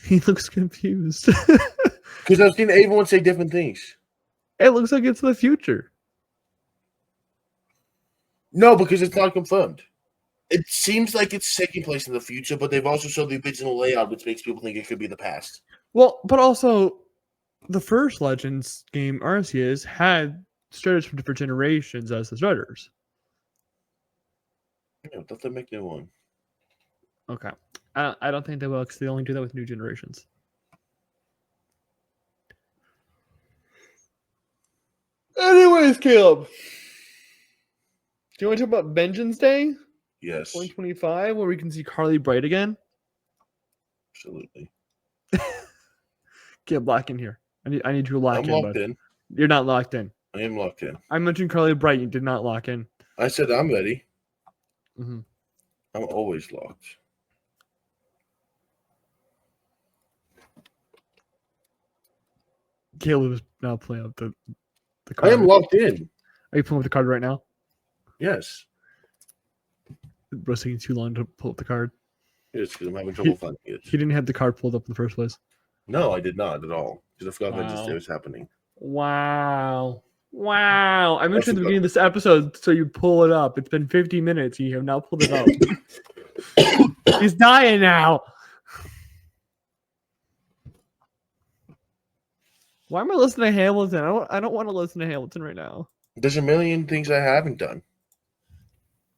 He looks confused. Because I've seen everyone say different things. It looks like it's the future. No, because it's not confirmed. It seems like it's taking place in the future, but they've also showed the original layout, which makes people think it could be the past. Well, but also, the first Legends game, Arceus, had starters from different generations as the starters. Yeah, I thought they'd make a new one. Okay. I don't think they will, because they only do that with new generations. Anyways, Kaleb. Do you want to talk about Vengeance Day? Yes. 2025, where we can see Carly Bright again? Absolutely. Get locked in here. I need you to lock in. I'm locked in. You're not locked in. I am locked in. I mentioned Carly Bright. You did not lock in. I said I'm ready. Mm-hmm. I'm always locked. Kaleb is now playing up the card. I am locked in. Are you pulling up the card right now? Yes. Bro's taking too long to pull up the card. Yes, because I'm having trouble finding it. He didn't have the card pulled up in the first place. No, I did not at all. Because I forgot Vengeance Day was happening. Wow. I mentioned at the beginning of this episode, so you pull it up. It's been 50 minutes. You have now pulled it up. He's dying now. Why am I listening to Hamilton? I don't want to listen to Hamilton right now. There's a million things I haven't done.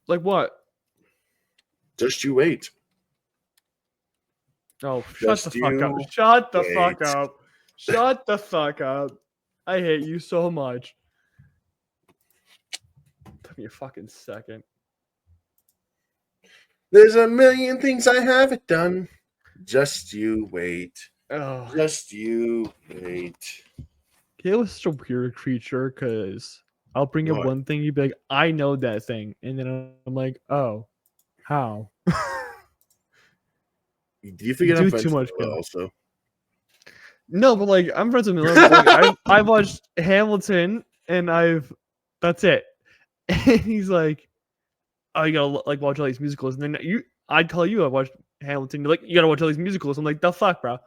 Like what? Just you wait. Oh, shut the fuck up. Shut the fuck up. Shut the fuck up. I hate you so much. Took me a fucking second. There's a million things I haven't done. Just you wait. Oh. Just you wait. Kaleb was such a weird creature because I'll bring up one thing, you'd be like, I know that thing. And then I'm like, oh, how? Do you forget I'm friends too much with also? No, but like I'm friends with Miller. Like, I watched Hamilton and that's it. And he's like, oh, you gotta like watch all these musicals. And then I tell you I watched Hamilton. You're like, you gotta watch all these musicals. I'm like, the fuck, bro.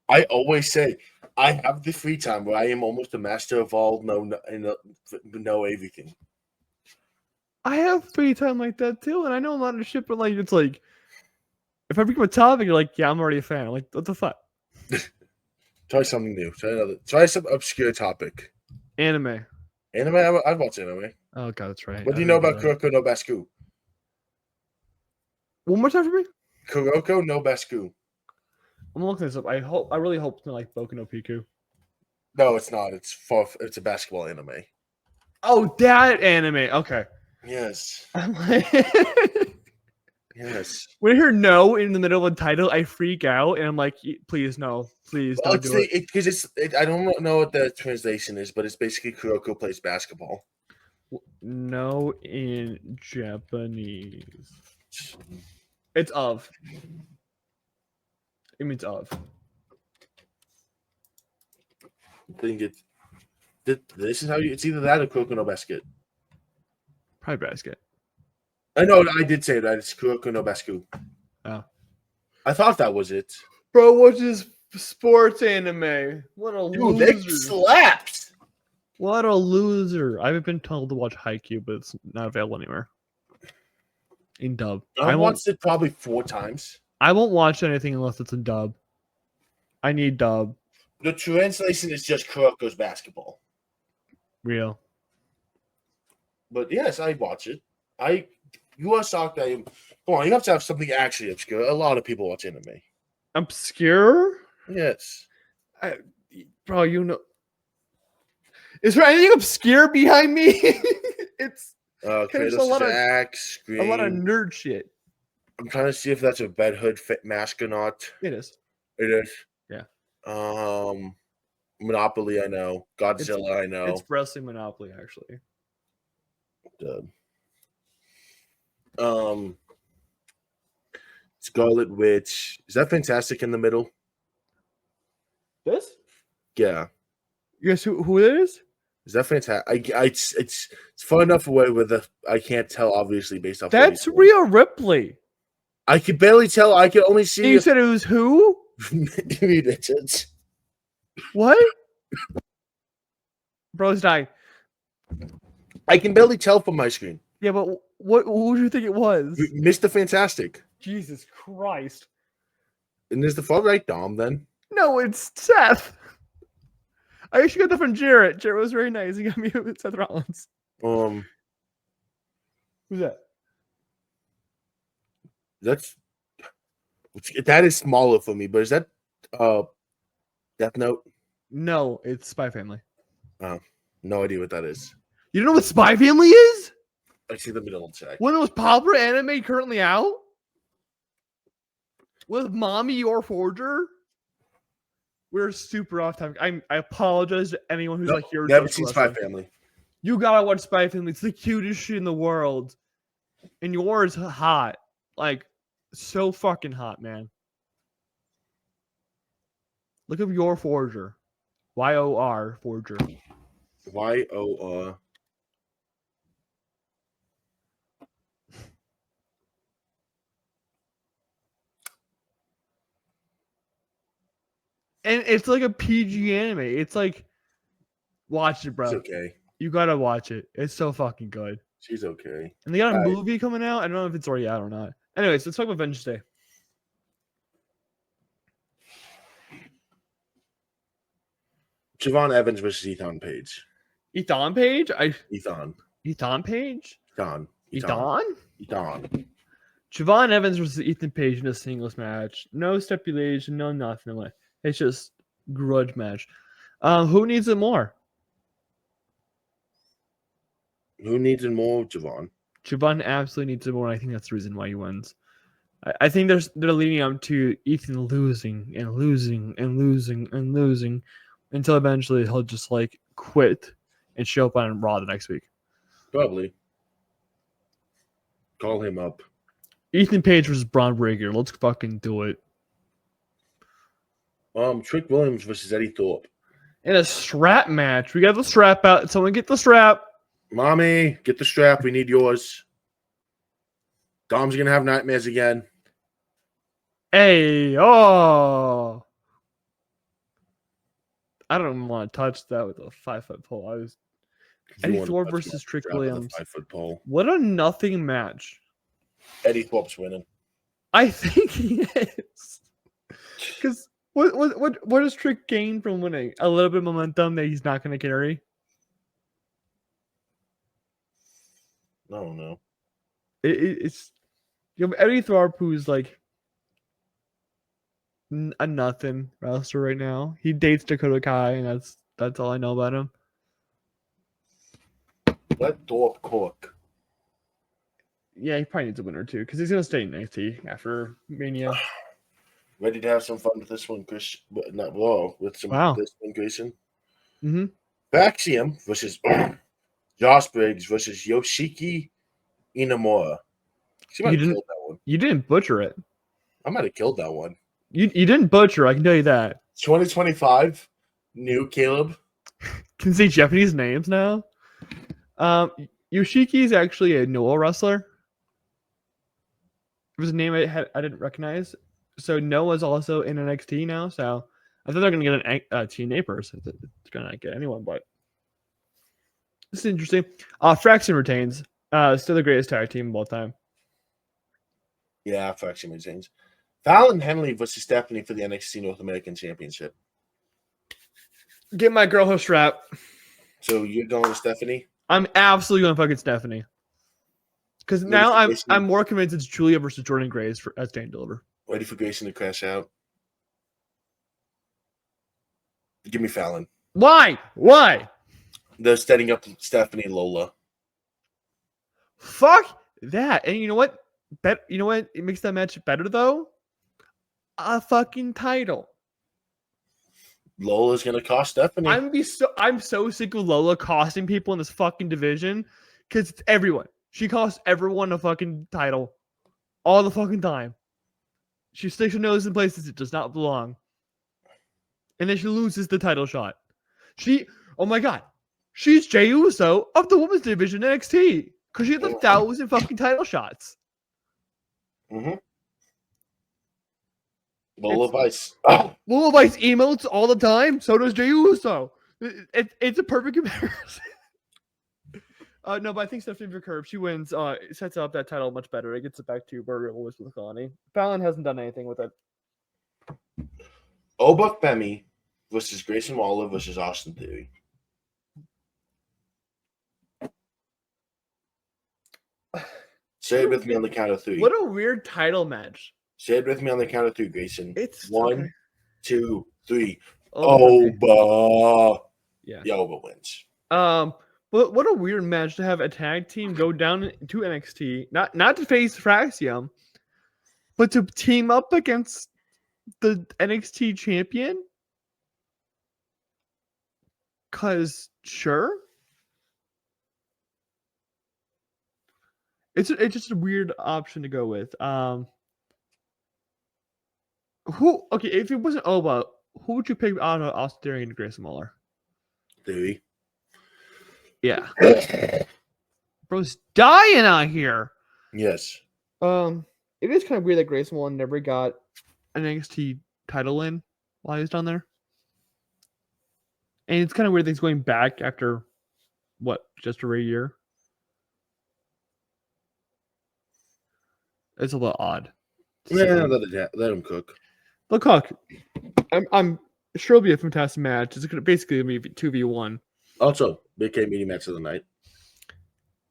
I always say I have the free time where I am almost a master of all, know everything. I have free time like that too, and I know a lot of shit, but like it's like if I become a topic, you're like, yeah, I'm already a fan. I'm like, what the fuck? Try something new. Try some obscure topic. Anime. I'd watch anime. Oh god, that's right. What do you know about Kuroko no Basket? One more time for me. Kuroko no Basku. I'm looking this up. I really hope it's not like Boku no Pico. No, it's not. It's a basketball anime. Oh, that anime. Okay. Yes. I'm like, yes. when I hear "no" in the middle of the title, I freak out, and I'm like, "Please, no, please don't do it." Because I don't know what the translation is, but it's basically Kuroko plays basketball. No in Japanese. It's of. It means of. I think this is how it's either that or Kuroko no Basket. Probably basket. I know I did say that. It's Kuroko no Basku. Oh. I thought that was it. Bro, what's this sports anime? What a Dude, loser. they slapped. What a loser. I've been told to watch Haikyuu, but it's not available anywhere. In dub. I've watched it probably 4 times. I won't watch anything unless it's in dub. I need dub. The translation is just Kuroko's basketball. Real. But yes, I watch it. You are shocked I am. Come on, you have to have something actually obscure. A lot of people watch anime. Obscure? Yes. Bro, you know. Is there anything obscure behind me? It's Kratos a lot of nerd shit. I'm trying to see if that's a Red Hood fit mask or not. It is. It is. Yeah. Monopoly, I know. Godzilla, I know. It's wrestling Monopoly, actually. Scarlet Witch. Is that Fantastic in the middle? This? Yeah. You guess who it is? Is that fantastic? It's far enough away with I can't tell obviously based off. That's Rhea Ripley. I could barely tell. I could only see. You said it was who? What? Bro's dying. I can barely tell from my screen. Yeah, but who do you think it was? Mr. Fantastic. Jesus Christ. And is the far right Dom then? No, it's Seth. I actually got that from Jarrett. Jarrett was very nice. He got me with Seth Rollins. Who's that? That is smaller for me, but is that Death Note? No, it's Spy Family. Oh, no idea what that is. You don't know what Spy Family is? I see the middle check. One of the most popular anime currently out? With Mommy Your Forger? We're super off topic. I apologize to anyone who's like here. Never seen Spy Family. You gotta watch Spy Family. It's the cutest shit in the world. And yours hot. Like, so fucking hot, man. Look up Your Forger. Y-O-R Forger. Y-O-R. And it's like a PG anime. It's like, watch it, bro. It's okay. You gotta watch it. It's so fucking good. She's okay. And they got a movie coming out. I don't know if it's already out or not. Anyways, let's talk about Vengeance Day. Javon Evans versus Ethan Page. Ethan Page? Ethan Page? Ethan. Javon Evans versus Ethan Page in a singles match. No stipulation, no nothing. It's just grudge match. Who needs it more? Who needs it more, Javon? Javon absolutely needs it more. I think that's the reason why he wins. I think they're leading up to Ethan losing and losing and losing and losing until eventually he'll just like quit and show up on Raw the next week. Probably. Call him up. Ethan Page versus Braun Breaker. Let's fucking do it. Trick Williams versus Eddie Thorpe. In a strap match. We got the strap out. Someone get the strap. Mommy, get the strap. We need yours. Dom's going to have nightmares again. Hey, oh. I don't want to touch that with a 5-foot pole. Eddie Thorpe versus Trick Williams. 5-foot pole. What a nothing match. Eddie Thorpe's winning. I think he is. Because what does Trick gain from winning? A little bit of momentum that he's not going to carry? I don't know. It's You have Eddie Thorpe, who's like a nothing wrestler right now. He dates Dakota Kai, and that's all I know about him. Let Thorpe cook. Yeah, he probably needs a winner too, because he's gonna stay in NXT after Mania. Ready to have some fun with this one, Chris? Not raw with some this one, Grayson. Mm-hmm. Baxium versus Josh Briggs versus Yoshiki Inamura. She might have killed that one. You didn't butcher it. I might have killed that one. You didn't butcher. I can tell you that. 2025, new Kaleb. Can say Japanese names now. Yoshiki is actually a Noah wrestler. It was a name I didn't recognize. So Noah's also in NXT now. So I thought they're gonna get a TNA person. It's gonna get anyone, but this is interesting. Fraction retains. Still the greatest tag team of all time. Yeah, Fraction retains. Fallon Henley versus Stephanie for the NXT North American Championship. Get my girl her strap. So you're going with Stephanie? I'm absolutely going fucking Stephanie. Because now I'm more convinced it's Julia versus Jordan Grace as Stand Deliver. Ready for Grayson to crash out? Give me Fallon. Why? They're setting up Stephanie and Lola. Fuck that. And you know what? You know what? It makes that match better though. A fucking title. Lola's gonna cost Stephanie. I'm so sick of Lola costing people in this fucking division because it's everyone. She costs everyone a fucking title all the fucking time. She sticks her nose in places it does not belong, and then she loses the title shot. Oh my god, she's Jey Uso of the women's division NXT because she had 1,000 fucking title shots. Mm-hmm. Lola Vice. Lola Vice emotes all the time. So does Jey Uso. It's a perfect comparison. No, but I think Stephanie Curve, she wins. It sets up that title much better. It gets it back to where it was with Connie. Fallon hasn't done anything with it. Oba Femi versus Grayson Waller versus Austin Theory. Say it with me on the count of three. What a weird title match. Say it with me on the count of three, Grayson. It's 1, 2, 3. Oba. Yeah, Oba wins. But what a weird match to have a tag team go down to NXT, not to face Fraxium, but to team up against the NXT champion. Cause sure, it's just a weird option to go with. If it wasn't Oba, who would you pick out of Austin Theory and Grayson Waller? Theory. Yeah. Bro's dying out here. Yes. It is kind of weird that Grayson Waller never got an NXT title in while he was down there. And it's kind of weird that he's going back after just over a year. It's a little odd. Yeah, let him cook. They'll cook. I'm sure it'll be a fantastic match. It's basically going to be 2v1. Also, Big K meeting match of the night.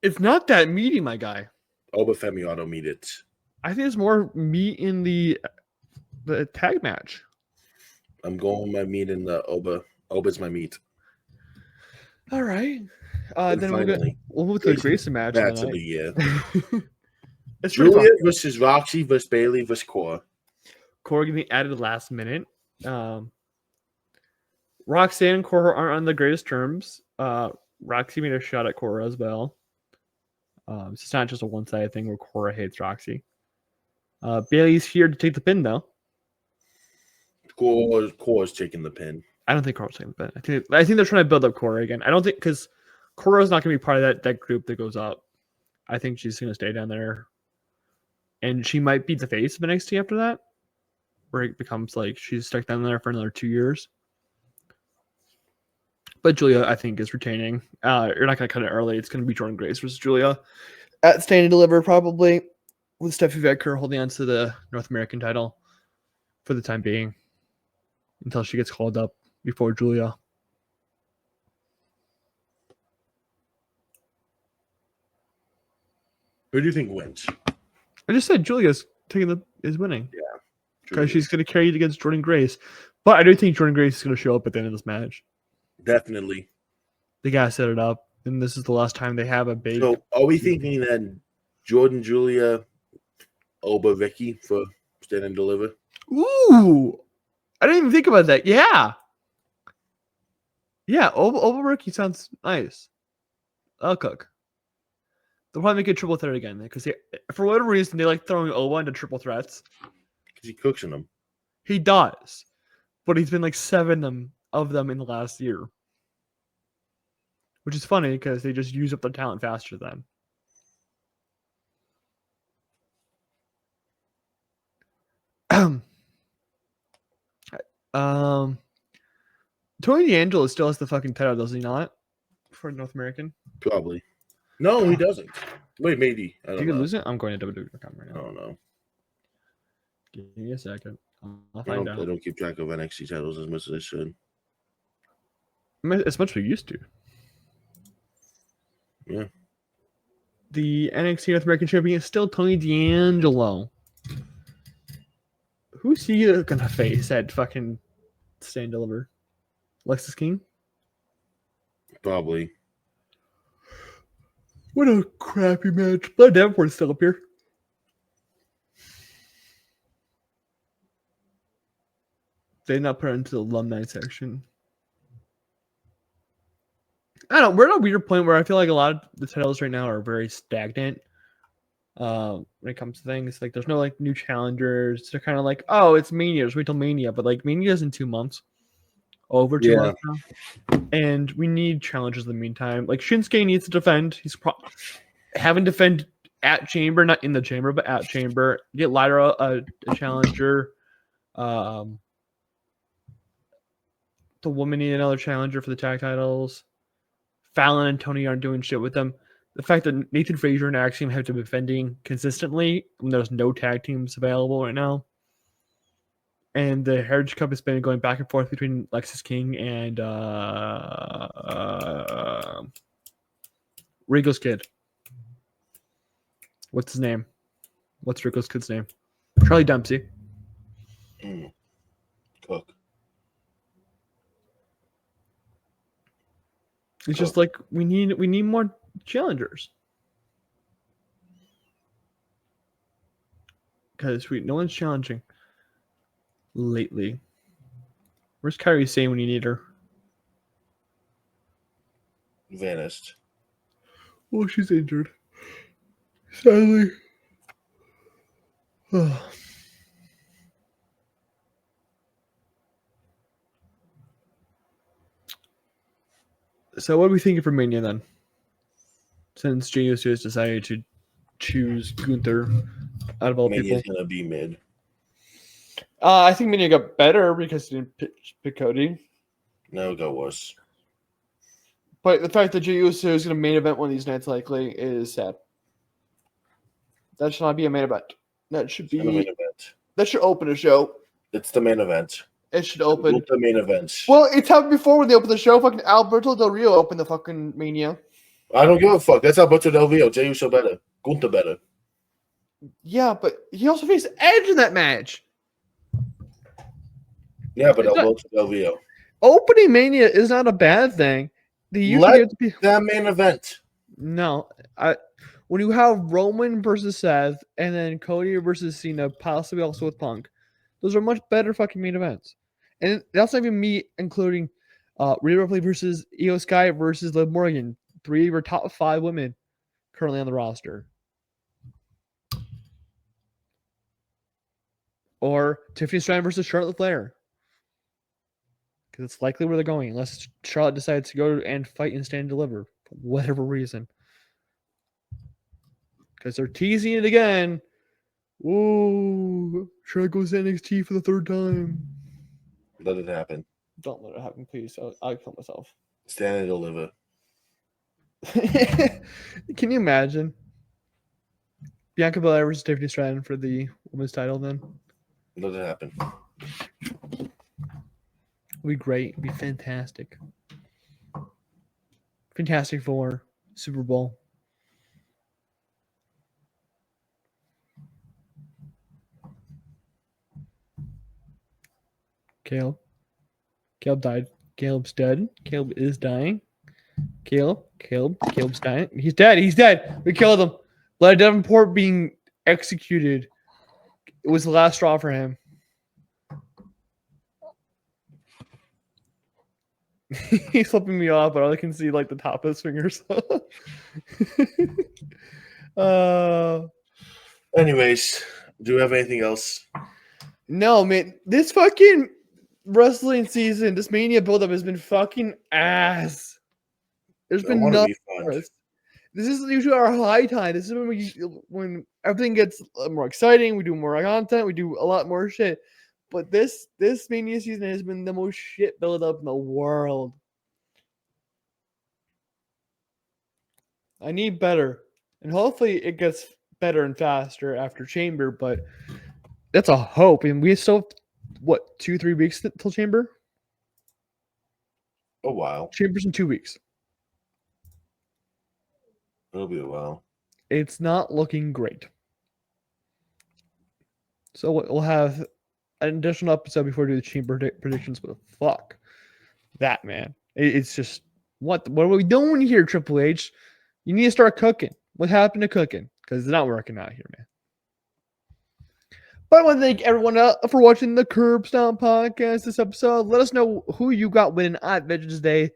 It's not that meaty, my guy. Oba Femi auto meet it. I think there's more meat in the tag match. I'm going with my meat in the Oba. Oba's my meat. All right. Then we'll move to the Grayson match. Match of the year. It's Julia versus Roxy versus Bailey versus Cora. Cora getting added last minute. Roxanne and Cora aren't on the greatest terms. Roxy made a shot at Cora as well. It's not just a one-sided thing where Cora hates Roxy. Bailey's here to take the pin, though. Cora's taking the pin. I don't think Cora's taking the pin. I think they're trying to build up Cora again. I don't think because Cora's not going to be part of that group that goes up. I think she's going to stay down there. And she might be the face of NXT after that, where it becomes like she's stuck down there for another 2 years. But Julia, I think, is retaining. You're not going to cut it early. It's going to be Jordan Grace versus Julia at Stand and Deliver, probably, with Steffi Vecker holding on to the North American title for the time being until she gets called up before Julia. Who do you think wins? I just said Julia's is winning. Yeah. Because she's going to carry it against Jordan Grace. But I do think Jordan Grace is going to show up at the end of this match. Definitely. They got to set it up. And this is the last time they have a big... So are we thinking then Jordan, Julia, Oba, Vicky for Stand and Deliver? Ooh! I didn't even think about that. Yeah. Yeah, Oba Ricky sounds nice. I'll cook. They'll probably make it triple threat again. Because for whatever reason, they like throwing Oba into triple threats. Because he cooks in them. He does. But he's been like 7 of them in the last year. Which is funny because they just use up their talent faster then. Tony D'Angelo still has the fucking title, does he not? For North American? Probably. No, he doesn't. Wait, maybe. I don't know. You could lose it? I'm going to WWE.com right now. I don't know. Give me a second. I'll find out. I don't keep track of NXT titles as much as I should. As much as we used to. Yeah. The NXT North American champion is still Tony D'Angelo. Who's he gonna face at fucking Stand Deliver? Lexus King? Probably. What a crappy match. But Davenport's still up here. They not put it into the alumni section. I don't know. We're at a weird point where I feel like a lot of the titles right now are very stagnant. When it comes to things, like there's no like new challengers. They're kind of like, oh, it's Mania. Just wait till Mania. But like Mania's in 2 months, over 2 months now, and we need challengers in the meantime. Like Shinsuke needs to defend. He's having defend at Chamber, not in the Chamber, but at Chamber. Get Lyra a challenger. The women need another challenger for the tag titles. Fallon and Tony aren't doing shit with them. The fact that Nathan Frazier and Axiom have to be defending consistently when there's no tag teams available right now. And the Heritage Cup has been going back and forth between Lexus King and Rico's kid. What's his name? What's Rico's kid's name? Charlie Dempsey. Cook. It's just like we need more challengers. Because no one's challenging lately. Where's Kairi Sane when you need her? Vanished. Oh, she's injured. Sadly. So what are we thinking for Mania then? Since Jey Uso has decided to choose Gunther out of all people. Mania's gonna be mid. I think Mania got better because he didn't pick Cody. No, it got worse. But the fact that Jey Uso is going to main event one of these nights likely is sad. That should not be a main event. That should be the main event. That should open a show. It's the main event. It should open the main event. Well, it's happened before when they opened the show. Fucking Alberto Del Rio opened the fucking Mania. I don't give a fuck. That's Alberto Del Rio. Jey Uso better. Gunther better. Yeah, but he also faced Edge in that match. Yeah, but Alberto Del Rio. Opening Mania is not a bad thing. Let that main event. No, when you have Roman versus Seth and then Cody versus Cena, possibly also with Punk, those are much better fucking main events. And that's not even me including Rhea Ripley versus Io Sky versus Liv Morgan. 3 of our top 5 women currently on the roster. Or Tiffany Stratton versus Charlotte Flair. Because it's likely where they're going, unless Charlotte decides to go and fight and stand and deliver for whatever reason. Because they're teasing it again. Whoa, Charlotte goes to NXT for the 3rd time. Let it happen. Don't let it happen, please. I'll kill myself. Stand and deliver. Can you imagine? Bianca Belair versus Tiffany Stratton for the women's title then? Let it happen. It'd be great. It'd be fantastic. Fantastic for Super Bowl. Caleb. Caleb died. Caleb's dead. Caleb is dying. Caleb's dying. He's dead. He's dead. We killed him. Blood Davenport being executed. It was the last straw for him. He's flipping me off, but all I can see like the top of his fingers. Anyways, do you have anything else? No, man. This fucking wrestling season, this Mania buildup has been fucking ass. There's been nothing. This is usually our high time. This is when everything gets more exciting. We do more content. We do a lot more shit. But this Mania season has been the most shit build-up in the world. I need better. And hopefully it gets better and faster after Chamber, but that's a hope. And we still have, 2-3 weeks till Chamber? A while. Chamber's in 2 weeks. It'll be a while. It's not looking great. So we'll have an additional episode before we do the Chamber predictions, but fuck that, man. It's just, what are we doing here, Triple H? You need to start cooking. What happened to cooking? Because it's not working out here, man. But I want to thank everyone for watching the Curb Stomp podcast this episode. Let us know who you got winning at Veterans Day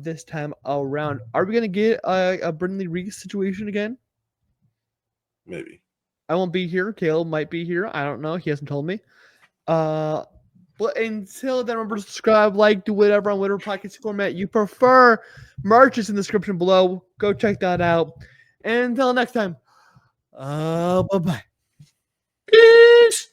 this time around. Are we going to get a Brindley Reese situation again? Maybe. I won't be here. Caleb might be here. I don't know. He hasn't told me. But until then, remember to subscribe, like, do whatever on whatever podcast format you prefer. Merch is in the description below. Go check that out. And until next time, bye-bye. Peace.